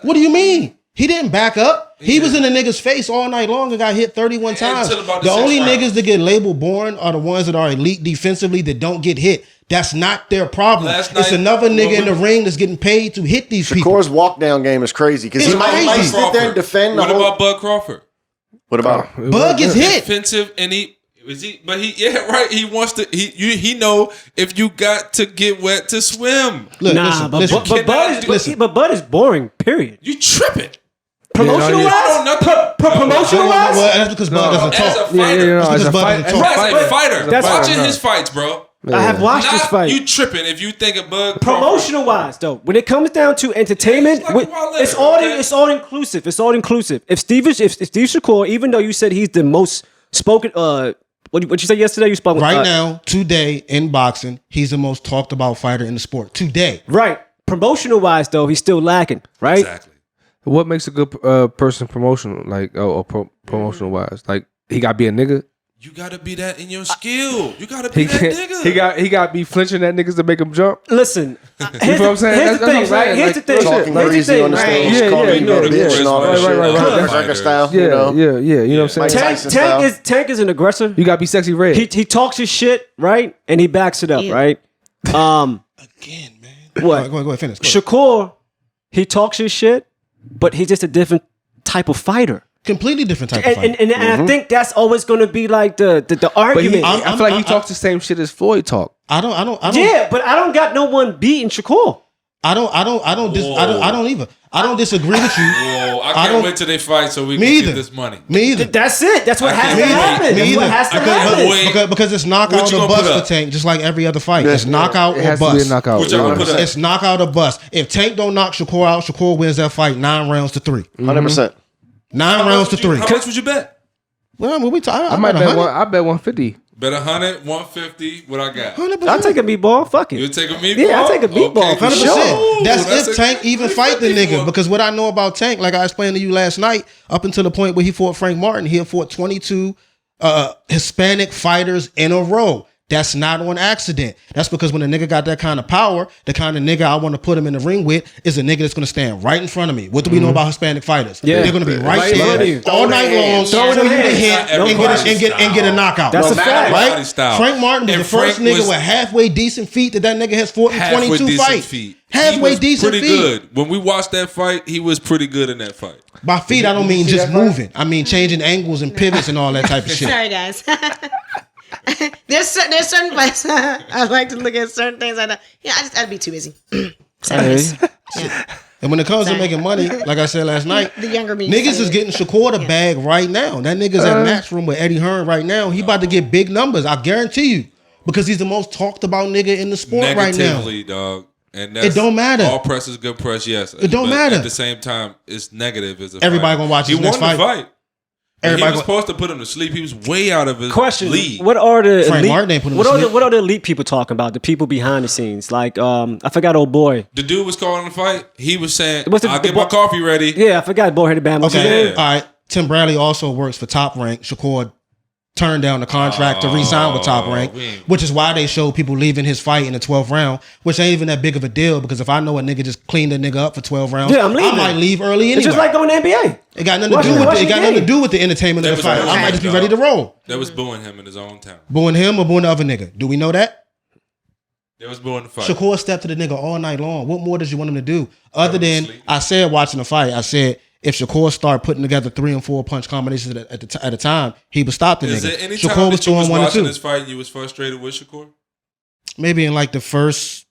What do you mean? He didn't back up. He was in the nigga's face all night long and got hit 31 times. Until about The the only sixth round. niggas that get labeled boring are the ones that are elite defensively that don't get hit. That's not their problem. Last It's night- another nigga in the well, ring that's getting paid to hit these people. Shakur's walk down game is crazy because he It's might crazy. sit there and defend the What whole. about Bud Crawford? What about? Bud gets hit. Defensive, and he Is he? But yeah, right. He wants to. He know if you got to get wet to swim. Look, Nah, listen, but Bud is boring. Period. You tripping? Promotional wise, promotional wise. Well, that's because Bud doesn't As a talk. fighter, That's because Bud doesn't talk. as a fighter, That's watching right. his fights, bro. I have watched this Not fight. you tripping if you think of Bud. Promotional wise, though, when it comes down to entertainment, Yeah, it's like it's Wale, all okay? it's all inclusive. It's all inclusive. If Steve Shakur, even though you said he's the most spoken, what you said yesterday, you spoke Right now, today in boxing, he's the most talked about fighter in the sport. Today, right? Promotional wise, though, he's still lacking, right? Exactly. What makes a good person promotional? Like, promotional wise, like he got to be a nigga. You gotta be that in your skill. You gotta be He that can't. nigga. He got to be flinching at niggas to make him jump. Listen, You know what I'm saying? Here's the thing, That's what I'm right? saying. Here's the Like, thing. Talking Here's the greasy thing, on the right? stage, Yeah, calling yeah, you know the yeah, bitch and all that right, shit. right, right, Like Berserker style, Yeah, you know. yeah. You know what I'm Mike saying? Tyson style. Tank is an aggressor. You got to be sexy red. He talks his shit, right? And he backs it up, Yeah. right? again, man. What? Go ahead, finish. Go ahead. Shakur, he talks his shit, but he's just a different type of fighter. Completely different type of And, fighter. and I think that's always going to be like the but argument. I feel like he talks the same shit as Floyd talk. I don't. Yeah, but I don't got no one beating Shakur. I don't disagree with you. Whoa, I I can't don't- wait till they fight so we Me can either. get this money. Me either. That's it. That's what I has can't to wait. happen. Me That's what either. has to I can't happen. wait. Because it's knockout What you or gonna put bust up? for Tank, just like every other fight. Yeah. It's knockout It or has to be a bust. knockout. What y'all gonna put up? It's knockout or bust. If Tank don't knock Shakur out, Shakur wins that fight 9 rounds to 3. 100%. 9 rounds to 3. How much would you bet? Well, we I might bet 150. Bet 100, 150. What I got? 100%. I'll take a meatball. Fuck You it. take a meatball? Yeah, I'll take a meatball, Okay, 100%. sure. That's if a- Tank even fight the 50 nigga. for- Because what I know about Tank, like I explained to you last night, up until the point where he fought Frank Martin, he had fought 22 Hispanic fighters in a row. That's not on accident. That's because when a nigga got that kind of power, the kind of nigga I want to put him in the ring with is a nigga that's going to stand right in front of me. What do we know about Hispanic fighters? Yeah. They're going to be right Right in front of you. there all night long, Throwing throwing them you the hands. hit Not and everybody's get a knockout. That's No a matter fact. what Right? body style. Frank Martin was And the first Frank nigga was with halfway decent feet that nigga has fought in halfway 22 decent fights. feet. Halfway He was decent pretty feet. good. When we watched that fight, he was pretty good in that fight. By feet, I don't mean just moving. I mean changing angles and pivots and all that type of shit. Sorry, guys. there's certain ways I like to look at certain things. I'd be too busy. Sorry. Yeah. And when it comes to Sorry. making money, like I said last night, The younger me. niggas is getting Shakur the bag right now. That nigga's at Matchroom with Eddie Hearn right now. He about to get big numbers. I guarantee you. Because he's the most talked about nigga in the sport right now. Negatively, dog. And that's, It don't matter. All press is good press, yes. It don't But matter. At the same time, it's negative as a Everybody fight. gonna watch He his next won the fight. fight. And he Everybody was gonna- supposed to put him to sleep. He was way out of his Question: league. What are the Frank elite, Martin ain't put him what to are the sleep. what are the elite people talking about? The people behind the scenes, like I forgot old boy. The dude was calling the fight. He was saying, What's the- I'll the get my bo- coffee ready. Yeah, I forgot boy headed band. What's his Okay, name? all right. Tim Bradley also works for Top Rank. Shakur turned down the contract to re-sign with Top Rank, which is why they showed people leaving his fight in the 12th round, which ain't even that big of a deal because if I know a nigga just cleaned a nigga up for 12 rounds, Yeah, I'm leaving. I might leave early anyway. It's just like going to NBA. It got nothing to Watching- do with watching it. It got the nothing to game. do with the entertainment of That the was fight. a I might just be dog. ready to roll. That was booing him in his own town. Booing him or booing the other nigga. Do we know that? That was booing the fight. Shakur stepped to the nigga all night long. What more does you want him to do? Other than, sleep. I said watching the fight, I said if Shakur started putting together 3 and 4 punch combinations at a time, he would stop the Is nigga. there any Shakur time was that you was throwing 1 and watching 2. this fight and you was frustrated with Shakur? Maybe in like the first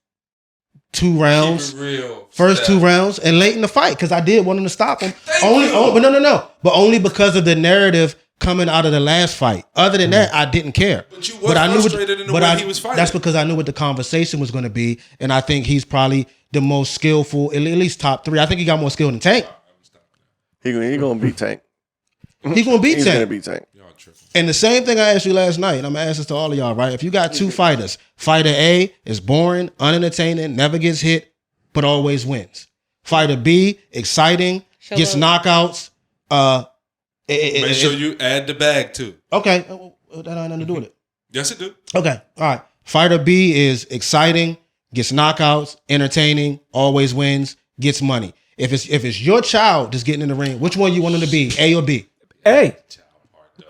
2 rounds. Keep it real. First Steph. 2 rounds and late in the fight because I did want him to stop him. Thank Only, you. but no. But only because of the narrative coming out of the last fight. Other than that, I didn't care. But you was frustrated in the way he was fighting. That's because I knew what the conversation was going to be, and I think he's probably the most skillful, at least top 3. I think he got more skill than Tank. He gonna beat Tank. He gonna beat He's gonna Tank. beat Tank. Y'all tripping. And the same thing I asked you last night, and I'm gonna ask this to all of y'all, right? If you got 2 fighters, fighter A is boring, unentertaining, never gets hit, but always wins. Fighter B, exciting, gets knockouts. Make sure you add the bag too. Okay, that ain't nothing to do with it. Yes, it do. Okay, all right. Fighter B is exciting, gets knockouts, entertaining, always wins, gets money. If it's your child that's getting in the ring, which one you want him to be, A or B? Hey,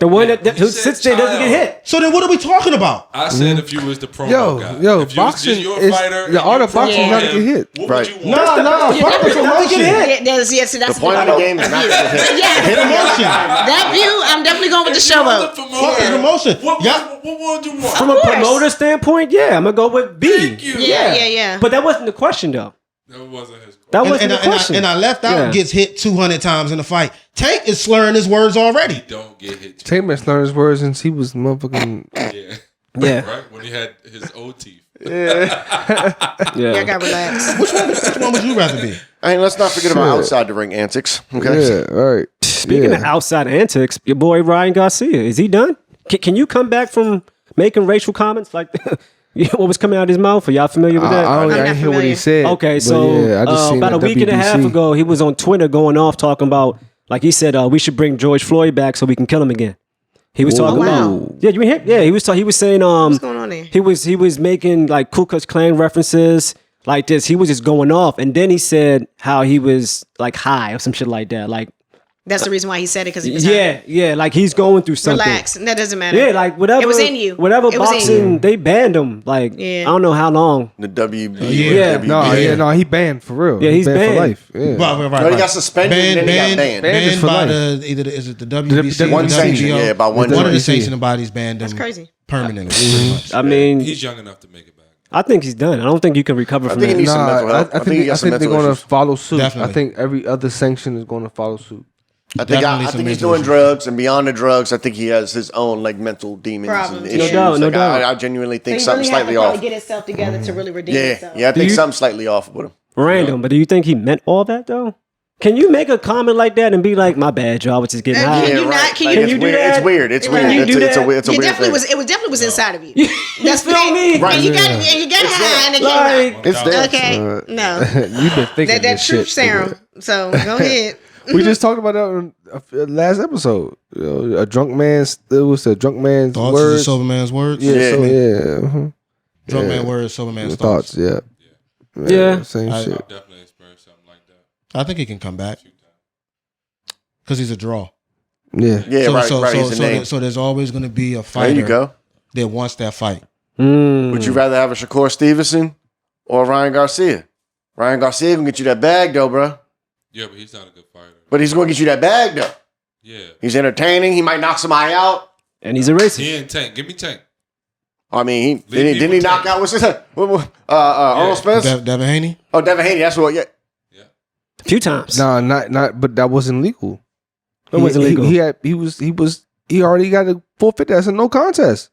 The one that who You said sits there doesn't get child. hit. So then what are we talking about? I said if you was the promo guy. Yo, If you was boxing just your is fighter the and art you of boxing. promote Not to him, get hit. What Right. would you want? Fuck the promotion. That's The point of the game is not to hit. Yeah, Hit emotion. that view, I'm definitely going with the If you was showboat. the Fuck the promotion. What Yeah. would you want? From a course. promoter standpoint, yeah, I'm gonna go with B. Thank you. Yeah. But that wasn't the question though. That wasn't his question. That wasn't the question. And I left out Yeah. gets hit 200 times in the fight. Tank is slurring his words already. Don't get hit. Taylor learned his words since he was motherfucking. Yeah. Yeah. Right? When he had his old teeth. Yeah, I Yeah. got relaxed. Which one would you rather be? Hey, let's not forget about Shit. outside the ring antics. Okay. Yeah, right. Speaking yeah. of outside antics, your boy Ryan Garcia, is he done? Can you come back from making racial comments like what was coming out of his mouth? Are y'all familiar with that? I I'm didn't not hear what he familiar. said. Okay, but so yeah, I just seen about a the week and a half WBC. ago, he was on Twitter going off talking about, like he said, we should bring George Floyd back so we can kill him again. He was talking wow. about, yeah, you hear? Yeah, he was saying, What's going on there? he was making like Ku Klux Klan references like this. He was just going off, and then he said how he was like high or some shit like that. Like, That's the reason why he said it, because he was yeah, like he's going through something. relax. That doesn't matter. Yeah, like whatever. It was in you. Whatever It was in boxing, you. they banned him. Like, Yeah. I don't know how long. The WB. Yeah. No, he banned for real. Yeah, he's banned for banned. life. Yeah. No, he got suspended and then he got banned. Banned is for by life. is it the WBC One or the sanction, WBO? yeah, by one of the WBC. sanctioning bodies banned him. That's crazy. Permanently. pretty much. I mean, He's young enough to make it back. I think he's done. I don't think you can recover from think he that. needs some Nah, mental health. I think he got some they're mental going to issues. follow suit. Definitely. I think every other sanction is going to follow suit. I think Definitely I some think he's mental doing issues. drugs, and beyond the drugs, I think he has his own like mental demons Problems. and No issues. doubt, no Like, doubt. I genuinely think He something really had slightly to probably off. get himself together to really redeem Yeah, himself. yeah, I think you- something slightly off with him. Random, but do you think he meant all that though? Can you make a comment like that and be like, "My bad, y'all, I was just getting high"? Can you right. not? Can Like, you it's do weird. that? It's weird. It's Can weird. you It's, do it's a that? weird. It's a It weird definitely thing. was. It was definitely was inside of you. You That's feel the me? Right. And you got high and it came out. Like, It's there. Okay, no, You've been thinking that this truth shit. serum. So go ahead. We just talked about that on last episode. You know, a drunk man's. It was a drunk man's Thoughts words. is a sober man's words. Yeah, Yeah. so yeah. Drunk Yeah. man words, sober man's Thoughts. thoughts. Yeah. Yeah. Same I- shit. I've definitely experienced something like that. I think he can come back because he's a draw. Yeah. Yeah, so, right, so, right. so, He's a so, name. so there's always going to be a There fighter you go. that wants that fight. Would you rather have a Shakur Stevenson or Ryan Garcia? Ryan Garcia gonna get you that bag though, bro. Yeah, but he's not a good fighter. But he's gonna get you that bag though. Yeah. He's entertaining. He might knock somebody out. and he's a racist. He ain't Tank. Give me Tank. I mean, Leave didn't he people knock tank. out? What's his name? Arnold Spence? Devin Haney? Oh, Devin Haney. That's what. Yeah. Yeah. A few times. No, not. But that wasn't legal. It wasn't legal. He already got a forfeit. That's a no contest.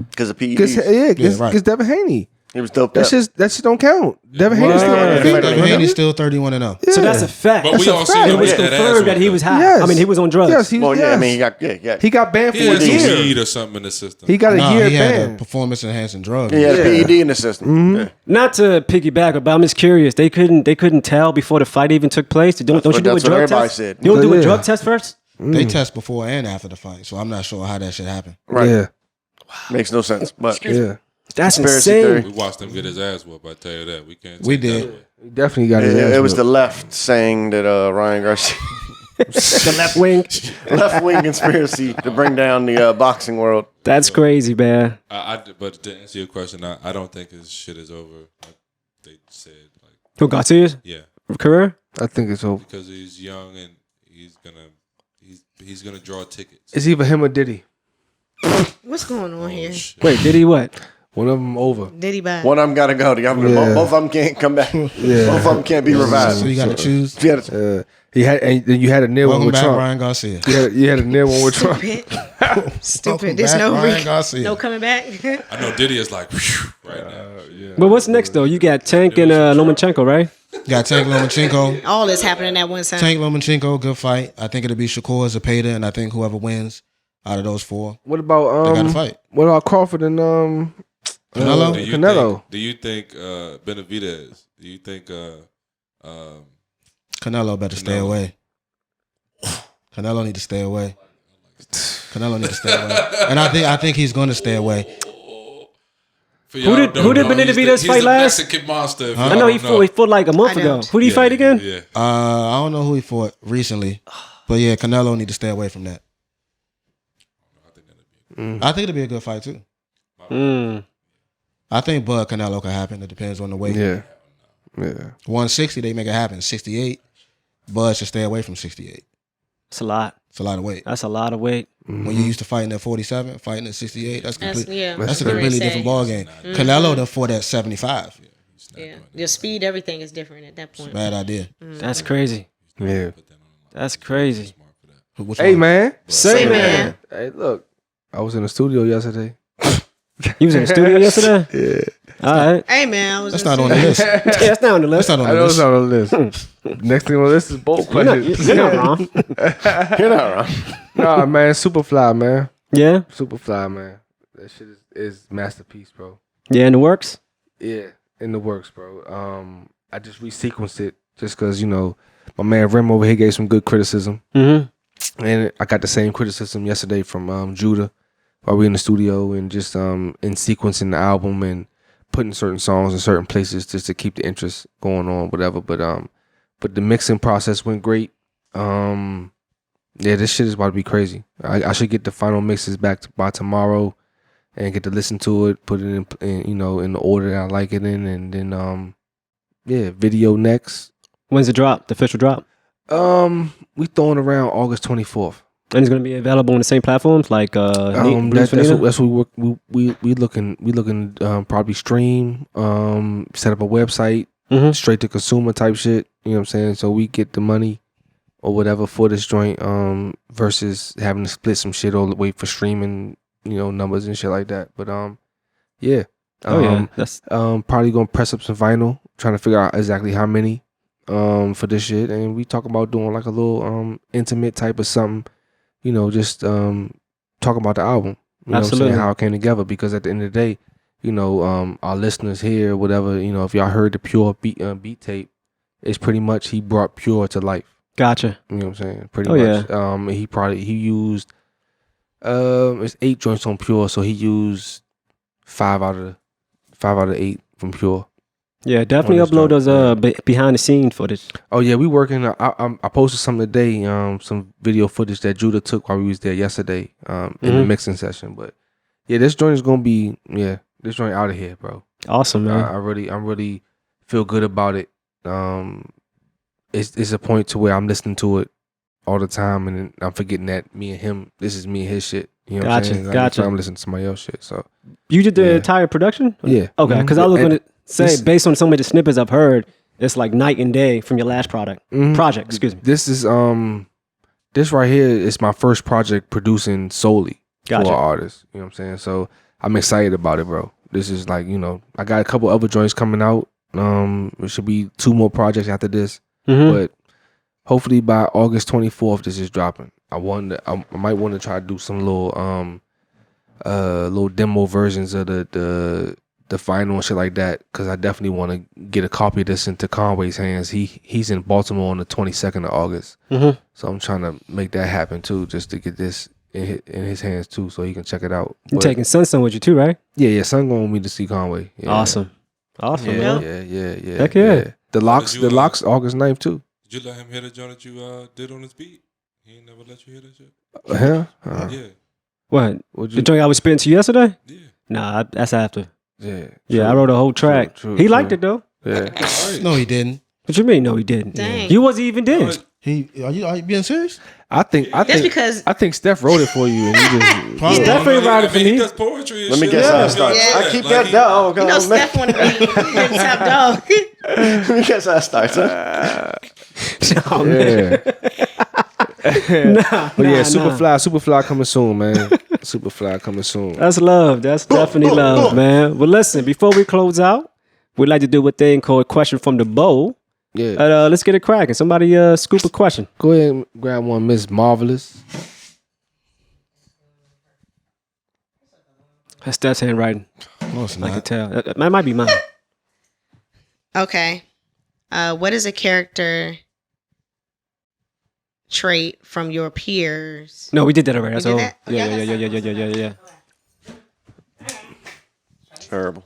Because of PEDs. Because right. Devin Haney. He was doped up. That shit don't count. Devin Haney's still Wow. undefeated. Devin Haney's still 31-0. Yeah. So that's a fact. But we all a seen fact. him It was get that ass confirmed that he whooped. was high. Yes. I mean, he was on drugs. Yes, he Well, was. yeah, I Yes. mean, he He got banned for He a had some year. weed or something in the system. He got a No, year he had a ban. performance enhancing drug. had Yeah. a PED in the system. Yeah. Not to piggyback, but I'm just curious. They couldn't tell before the fight even took place. Don't you do a that's what drug everybody test? said. You don't do a Yeah. drug test first? They test before and after the fight, so I'm not sure how that shit happened. Right. Yeah. Makes no sense. But Yeah. That's Conspiracy insane. theory. We watched him get his ass whooped. I tell you that. We can't. We take that did. away. He definitely got his ass it was the whooped. left saying that Ryan Garcia, The left wing. left wing conspiracy to bring down the boxing world. That's crazy, man. But to answer your question, I don't think his shit is over. Like they said, like, Who Garcia's yeah, career? I think it's over. because he's young and he's gonna draw tickets. It's either him or Diddy. What's going on here? Shit. Wait, did he what? One of them over. Did he buy? One of them got to go. The other, Yeah. both of them can't come back. Yeah. Both of them can't be revived. So you got to choose. You gotta- He had, and then you had a near one Welcome with back, Trump. Ryan Garcia. You had a near one with Trump. Stupid. Stupid. There's back, no Ryan Garcia. no coming back. I know Diddy is like whew, right now. Yeah. But what's next though? You got Tank and Lomachenko, right? Got Tank Lomachenko. All this happening at one time. Tank Lomachenko, good fight. I think it'll be Shakur Zepeda, and I think whoever wins out of those four, What about they got to fight. What about Crawford and Canelo? Canelo? Do you think Benavidez? Do you think Canelo better stay Canelo. away. Canelo need to stay away. Canelo need to stay away, and I think he's going to stay away. for y'all did- don't who did know, he's Benavidez the- fight he's the last? Mexican monster. if I y'all know he don't fought like a month I ago. don't. Who did he fight again? Yeah. I don't know who he fought recently, but yeah, Canelo need to stay away from that. I think it'll be a good fight too. I think Bud Canelo can happen. It depends on the weight. Yeah. 160, they make it happen. 68, Bud should stay away from 68. It's a lot. It's a lot of weight. That's a lot of weight. When you used to fighting at 47, fighting at 68, that's a very completely sad. different ball game. Canelo done fought at 75. Yeah, your speed, everything is different at that point. Bad idea. That's crazy. Yeah. That's crazy. Which Hey one? man. Say man. Hey, look. I was in the studio yesterday. You was in the studio yesterday? Yeah. All right. Hey man, I was That's just not on the list. Yeah, that's not on the list. That's not on I the know it's list. not on the list. Next thing on the list is both You're not, questions. you're not wrong. You're not wrong. Nah, man. Superfly, man. Yeah. Superfly, man. That shit is masterpiece, bro. Yeah, in the works. Yeah, in the works, bro. I just resequenced it just because, you know, my man Rem over here gave some good criticism. Mm-hmm. And I got the same criticism yesterday from Judah while we in the studio and just in sequencing the album and putting certain songs in certain places just to keep the interest going on, whatever. But the mixing process went great. Yeah, this shit is about to be crazy. I should get the final mixes back by tomorrow and get to listen to it, put it in you know, in the order that I like it in, and then yeah, video next. When's the drop? The official drop? We throwing around August 24th. And it's gonna be available on the same platforms like That's what we looking probably stream, set up a website, straight to consumer type shit. You know what I'm saying? So we get the money or whatever for this joint, versus having to split some shit all the way for streaming, you know, numbers and shit like that. But yeah. That's Probably gonna press up some vinyl, trying to figure out exactly how many for this shit, and we talk about doing like a little intimate type of something, you know, just talk about the album, you know what I'm saying, how it came together, because at the end of the day, you know, our listeners here, whatever, you know, if y'all heard the Pure beat tape, it's pretty much he brought Pure to life. gotcha. You know what I'm saying? Pretty much. He used it's 8 joints on Pure, so he used 5 out of 8 from Pure. Yeah, definitely this upload joint, those behind the scene footage. Oh yeah, we working. I posted something today, some video footage that Judah took while we was there yesterday, in the mixing session. But yeah, this joint is gonna be this joint out of here, bro. Awesome, man. I really feel good about it. It's a point to where I'm listening to it all the time, and I'm forgetting that me and him, this is me and his shit. You know what I'm saying? Gotcha. I'm listening to somebody else's shit. So You did the entire production? yeah, Okay, because I was And going to say, this- based on some of the snippets I've heard, it's like night and day from your last project. Excuse me. This is this right here is my first project producing solely Gotcha. for an artist. You know what I'm saying? So I'm excited about it, bro. This is like, you know, I got a couple other joints coming out. It should be 2 more projects after this, but hopefully by August 24th, this is dropping. I might want to try to do some little demo versions of the final and shit like that, because I definitely want to get a copy of this into Conway's hands. He's in Baltimore on the 22nd of August, so I'm trying to make that happen too, just to get this in his hands too, so he can check it out. You're But taking Sunstone with you too, right? yeah, son going with me to see Conway. Yeah. Awesome, man. Yeah. Heck yeah. The locks August 9th too. Did you let him hear the joint that you did on his beat? He ain't never let you hear that shit? Huh? Yeah. What? Would The you? joint I was spitting to you yesterday? Yeah. Nah, that's after. Yeah. Yeah, I wrote a whole track. True, He liked it though. Yeah. No, he didn't. What you mean? No, he didn't. Dang. You wasn't even there. Are you being serious? I think because- I think Steph wrote it for you, and you just Probably. Definitely write it for He me. does poetry and Let me shit. guess how it Yeah. starts. Yeah. I keep Like that he- dog. You know, Steph want to be top dog. Let me guess how it starts. Huh? Oh, man. yeah. But yeah, Superfly coming soon, man. Superfly coming soon. That's love. That's definitely love, man. Well, listen, before we close out, we'd like to do a thing called Question from the Bowl. Yeah. Let's get it cracking. Somebody scoop a question. Go ahead and grab one, Miss Marvelous. That's Steph's handwriting. No, it's I can not. tell. That might be mine. Okay. What is a character trait from your peers? No, we did that already. That's did all. that? Yeah. Terrible.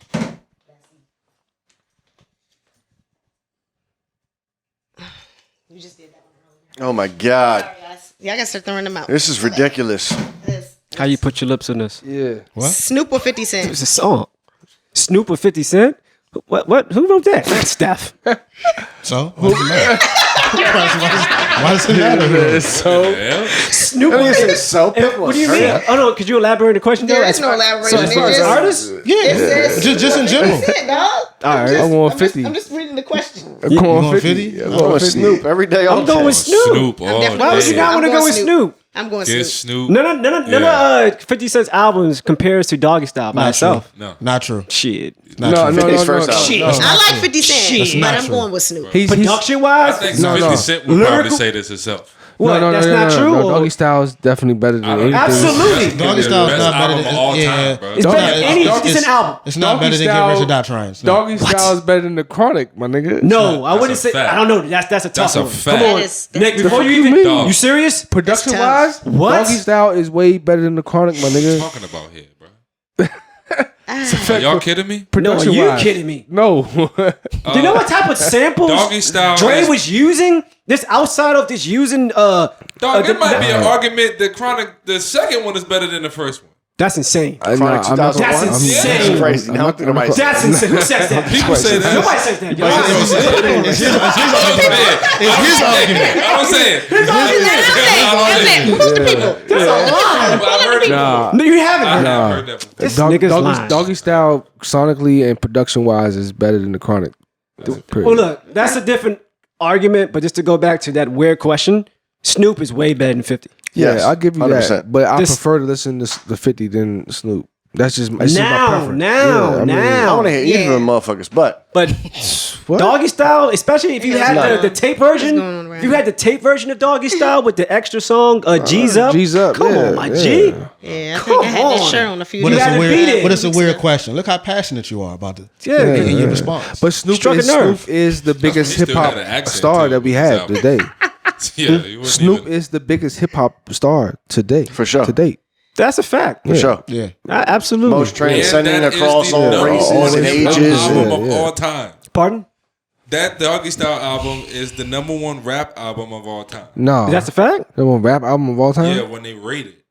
You just did that one earlier. Oh my God. Sorry, guys. Yeah, I gotta start throwing them out. This is ridiculous. This. How you put your lips on this? Yeah. What? Snoop or 50 It's Cent? a song. Snoop or 50 Cent? What? Who wrote that? Steph. So what does it matter? Why does it matter? So Snoop. So What do you mean? Oh no, could you elaborate on the question? There though? is no elaboration. So as far as It's just- artists, Yeah, just in general. That's it, dog. all right. I'm going 50. I'm just reading the question. I'm You going going 50. 50? I'm I'm going going 50. Snoop every day. all I'm going day. with Snoop. Snoop all definitely- Why would you day. not I'm want to going go with Snoop. Snoop? I'm going Get Snoop. Snoop. None of 50 Cent's albums compares to Doggy Style by Not itself. true. No. Not true. Shit. Not No, true. no, no, 50's no, first no, album. no. I like 50 Cent, Shit. but That's I'm not going with Snoop. He's Production I wise, think No, 50 no. Cent would probably Lyrical- say this himself. what? That's not true. No, or- Doggy Style is definitely better than anything. Absolutely. Doggy Style's Best not better album than of all yeah. time, bro. It's better than any 50 Cent album. It's not Doggy better than Get Style- Rich or Die Trying. No. Doggy Style is better than the Chronic, my nigga. No, I wouldn't That's a say. fact. I don't know. That's a tough That's a one. fact. Come on, That's Nick. tough. Before The you fuck even, you mean? you serious? Production That's wise, What? Doggy Style is way better than the Chronic, my What you nigga. talking about here, bro? Are y'all kidding me? No, are Production you wise. kidding me? No. Do you know what type of samples Doggy Style Dre has- was using? This outside of this using Dog, the- it might be an argument that Chronic, the second one is better than the first one. That's insane. Nah, Chronic I'm not- 2001? That's insane. That's crazy. I don't think nobody said That's that. insane. Who says that? People say that. Nobody says that. Yo. It's his argument. It's his argument. I don't say it. Who's the people? That's a lie. I heard it. Nah. No, you haven't. I heard have Nah. heard that before. This nigga's lying. Doggy Style sonically and production wise is better than the Chronic. Period. Well, look, that's a different argument. But just to go back to that weird question, Snoop is way better than 50. Yeah, Yes, I'll give you 100%. that. But I This- prefer to listen to the 50 than Snoop. That's just, it's just my Now, preference. now, Yeah, I mean, I now. want to hear either of them motherfuckers, but But What? Doggy Style, especially if you had the tape version, going on around if you had the tape version of Doggy Style with the extra song G's Up, G's Up, come yeah, on, my yeah. G. Yeah, I think I had that on. shirt on a few But days it's had a to beat weird. it. But it's a weird question. Look how passionate you are about it. Yeah, And your response. But Snoop Struck a is, nerve. Snoop is the biggest he still hip hop got an accent, star too, that we his have album. today. Yeah, he wasn't Snoop even- is the biggest hip hop star today. For sure. To date. That's a fact. for sure. Yeah. Absolutely. Most transcending And that is across the all number races one and hip-hop ages. album of Yeah. all time. Pardon? That Doggy Style album is the number one rap album of all time. No. That's a fact. the one rap album of all time? Yeah, when they rate it.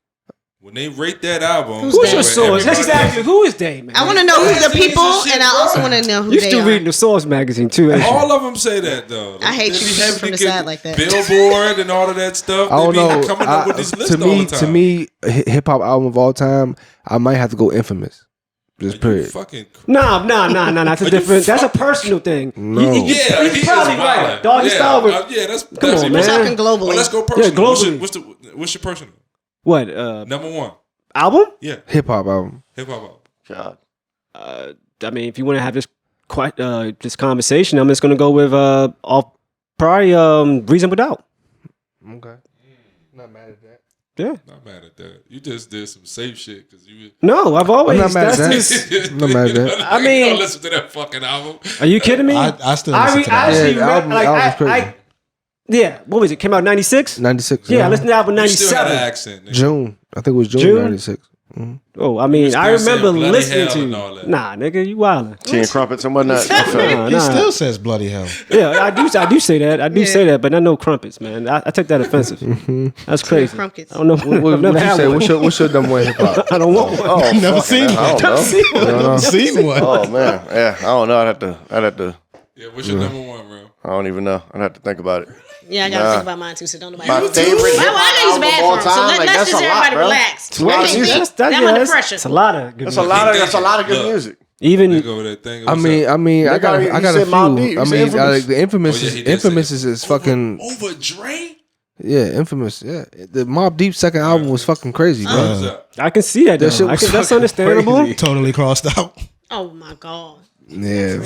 When they rate that album, Who's Who's that? your source? everybody- Exactly. Who is they, man? I want to know who's the That's easy people, shit, and I bro. also want to know who You they still are. reading the Source magazine too, ain't you? All of them say that though. I hate They you be having from to the get side like that. Billboard and all of that stuff. I don't They be know. coming up with this list to all me, the time. to me, hip hop album of all time, I might have to go Infamous. Just You period. fucking Nah. That's a you different. That's a fucking- personal thing. No. You yeah, you're he probably is right. violent. Doggy yeah, Style. yeah, that's Come on, that's- man. We're talking globally. Well, let's go personal. globally. What's your personal? What Number one. album? Yeah, Hip hop album. hip hop album. God. I mean, if you want to have this conversation, I'm just gonna go with probably Reasonable Doubt. Okay. Not mad at that. Yeah. Not mad at that. You just did some safe shit because you. No, I've always. I'm not mad at that's that. just- I'm not mad at that. I mean- you don't listen to that fucking album. Are you kidding me? I still listen to that. actually Yeah, the album- like, album's crazy. yeah. What was it? Came out 96. 96. Yeah, I listened to the album You still had an 97. accent. Nigga. June. I think it was June, June? 96. Oh, I mean, still I remember saying bloody listening hell and to. all that. Nah, nigga, you wildin'. Tea and crumpets and whatnot. I feel you. Nah, He nah. still says bloody hell. Yeah, I do say that. I do say that, but I know crumpets, man. I take that offensive. That's crazy. Crumpets. I don't know. What I've never you had say? one. What's your number one hip hop? I don't want one. Oh, Never fucking seen hell, one. I don't know. Seen one. Oh man, yeah. I don't know. I'd have to. Yeah, what's your number one, bro? I don't even know. I'd have to think about it. Yeah, I gotta Nah. think about mine too. So don't nobody. My favorite Well, hip I know hop he's album bad of all for him. So time. Like let's that's just a lot, everybody bro. relax. It's a lot of Can't music. think. I'm under pressure. It's a lot of good That's a music. lot of. That's a lot of good Look. music. Even Nigga with that thing. I mean, I got you a said Mobb Deep. few. You I said mean, Infamous. like the Infamous. Oh, yeah, he did Infamous say is fucking over Dre. yeah. Infamous. Yeah, the Mobb Deep second album was fucking crazy, bro. What's up? I can see that. That shit Though. was That's fucking understandable. crazy. Totally crossed out. Oh my god. Yeah,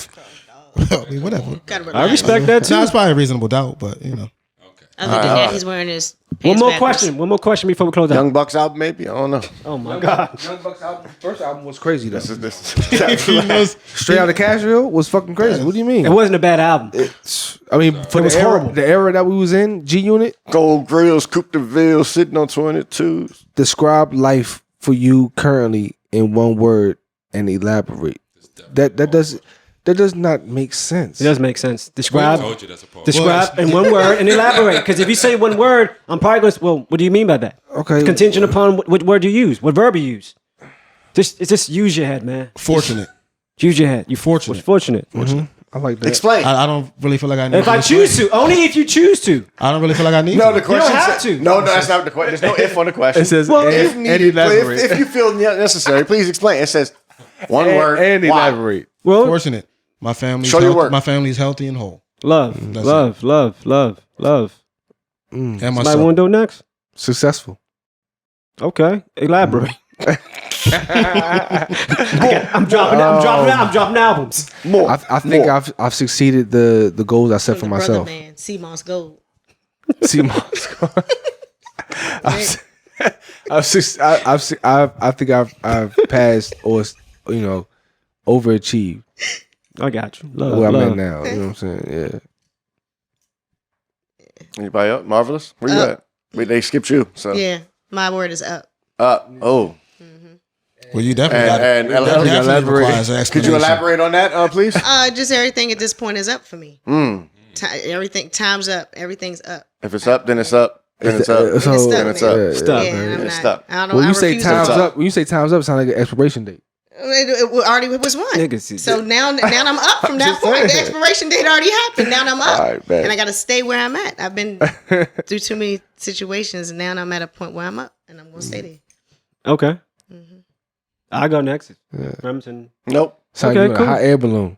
I mean, whatever. Gotta relax. I respect that too. No, it's probably a reasonable doubt, but you know. Okay. Other than that, he's wearing his. One pants more backwards. question. One more question before we close out. Young Bucks album, maybe. I don't know. Oh my god. Young Buck's album, first album was crazy though. This He knows- Straight Outta Cashville was fucking crazy. What do you mean? It wasn't a bad album. I mean, for It was the era, horrible. the era that we was in, G Unit, Gold grills, Coupe de Ville, sitting on 22s. describe life for you currently in one word and elaborate. That That does not make sense. It does make sense. I Describe told you that's a part. describe in one word and elaborate. Because if you say one word, I'm probably going to, well, what do you mean by that? Okay. Contingent upon what word you use, what verb you use. Just use your head, man. Fortunate. Use your head. You're fortunate. Fortunate. I like that. Explain. I don't really feel like I need If I choose to, only if you choose to. I don't really feel like I need No, to. the question have said- to. No, that's not the question. There's no if on the question. It says Well, if and needed, elaborate. if you feel necessary, please explain. It says one word. and why? elaborate. Well, Fortunate. My family's Show your work. My family's healthy and whole. love. That's Love. And Somebody myself. want to do it next? Successful. Okay. Elaborate. I'm dropping albums. More. I think More. I've succeeded the goals I set for From the myself. brother man, CMOS Gold. See, I think I've passed or overachieved I got you. Love. where I'm love. at now. You know what I'm saying? Yeah. Anybody else? Marvelous. Where you at? Wait, they skipped you. So Yeah, my word is up. Oh. Well, you definitely got And it. Definitely elaborate. requires an Could you explanation. elaborate on that, please? Just everything at this point is up for me. Everything, time's up. Everything's up. If it's up, then it's up. Then it's up. So, It's stuck, Then it's up. yeah, Stuck. Yeah, and I'm It's not. stuck. I don't know. When I you say refuse to time's talk. up, when you say time's up, it sounds like an expiration date. It already was one. Niggas, So now I'm up from that just point. The saying. expiration date already happened. Now I'm up, All right, bet. and I got to stay where I'm at. I've been through too many situations, and now I'm at a point where I'm up, and I'm gonna stay there. Okay. I go next. Remington. Nope. Sound Okay, like cool. a hot air balloon.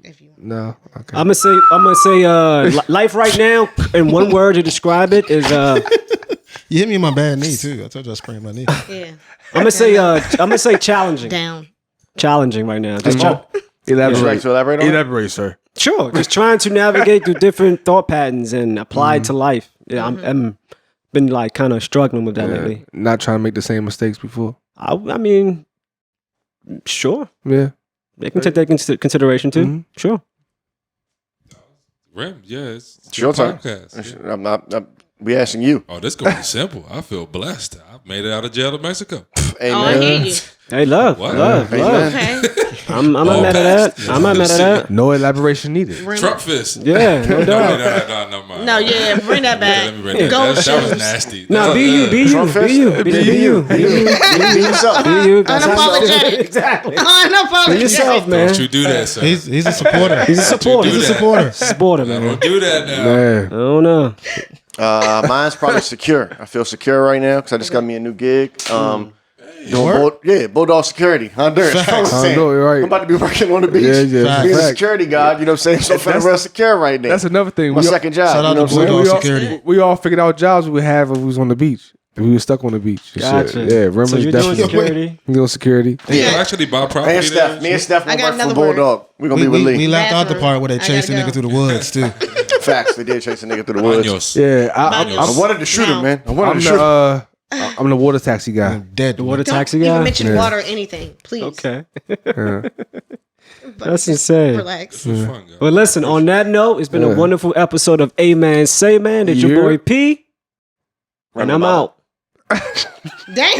If you want. No. Okay. I'm gonna say life right now in one word to describe it is You hit me in my bad knee too. I told you I sprained my knee. Yeah. I'm gonna say challenging. Down. Challenging right now. Just Would you like Elaborate. to elaborate on it? Elaborate, sir. sure. Just trying to navigate through different thought patterns and apply it to life. Yeah, I'm been like kind of struggling with that lately. Not trying to make the same mistakes before. I mean, sure. Yeah. They can take that into consideration too. Sure. Rim, yeah, it's your turn. podcast. We asking you. Oh, this gonna be simple. I feel blessed. I made it out of jail to Mexico. Amen. Oh, I hear you. Hey, love. What? Okay. I'm not All mad at that. past. I'm not mad at that. No elaboration needed. Trump fist. Yeah, no doubt. No, mind. No, yeah, bring that back. Let me bring that. Gold That was shoes. nasty. No, be you, be you, Trump be fist? you, be you, be you, Be yourself. be you. That's how you- Unapologetic. Exactly. Be Unapologetic. yourself, man. Don't you do that, sir. He's a supporter. He's a supporter. do He's a that. supporter. Supporter, man. Don't do that now. Yeah. I don't know. Mine's probably secure. I feel secure right now because I just got me a new gig. Bulldog Security, Honduras. Facts. I was saying, Honduras, right. I'm about to be working on the beach. Yeah. Being a Facts. security guard, you know what I'm saying? So I'm feeling real secure right now. That's another thing. my second job. Shout out you know to what I'm saying? Bulldog we Security. all, we all figured out jobs we would have if we was on the beach. If we were stuck on the beach. and Gotcha. shit. Yeah, remember So you're doing security? You're doing security. You actually buy property Me and Steph. there? Me and Steph I gonna got work for another word. Bulldog. We're going to be with We Lee. left out the Bathroom. part where they I chased the gotta nigga go. through the woods too. Facts. They did chase a nigga through the woods. Baños. Yeah, I Baños. wanted to shoot him, man. I wanted I'm to shoot him. I'm the water taxi guy. Dead. The water Don't taxi even guy? mention Yeah. water or anything, please. Okay. But That's insane. relax. It's fun, guys. Well, listen, on that note, it's been a wonderful episode of A Man Say Man. It's your Yeah. boy P. And I'm out. Damn.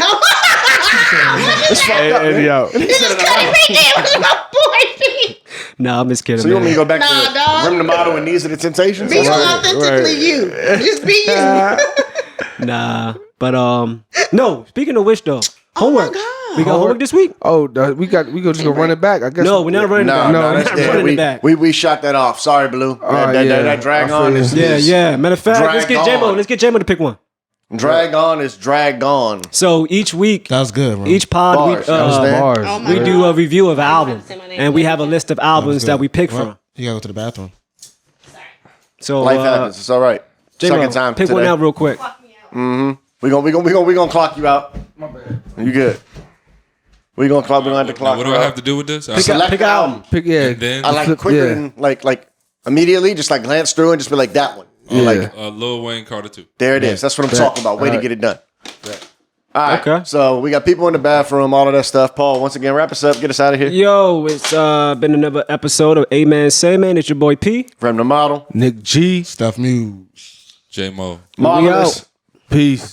Eddie out. You just cut me down with my boy P. Nah, I'm just kidding, So you want me to man. go back Nah, to dog. Rim the Model and These Are the Temptations? Be Right. authentically you. Just be you. Nah. But, no, speaking of which, though, homework. God. We got homework this week? Oh, we just gonna run it back. I guess. No, we're not running it No, back. no, We're that's not dead. running it back. We shot that off. Sorry, Blue. That drag I on feel is you. Yeah. Matter of fact, let's get Drag J Moe. on. Let's get J Moe to pick one. drag on is drag on. So each week, That was good, bro. each pod, Bars, we, you understand? Bars. Oh my we God. do a review of albums. Say my name. And we have a list of albums that we pick Well, from. You gotta go to the bathroom. So, Life happens. It's all right. J Moe, Second time pick today. one out real quick. We gonna clock you out. My bad. You good? We gonna have to clock What you do I out. have to do with this? I Pick select- out, pick the out. album. Pick and then I like quicker Yeah. than like immediately, just like glance through and just be like that one. Like Lil Wayne Carter 2. there it is. That's what I'm talking about. Way to get it done. All right. Okay. So we got people in the bathroom, all of that stuff. Paul, once again, wrap us up. Get us out of here. Yo, it's been another episode of A Man Say Man. It's your boy P. From the model. Nick G. Stuff Muse. J Moe. Marvelous. Peace.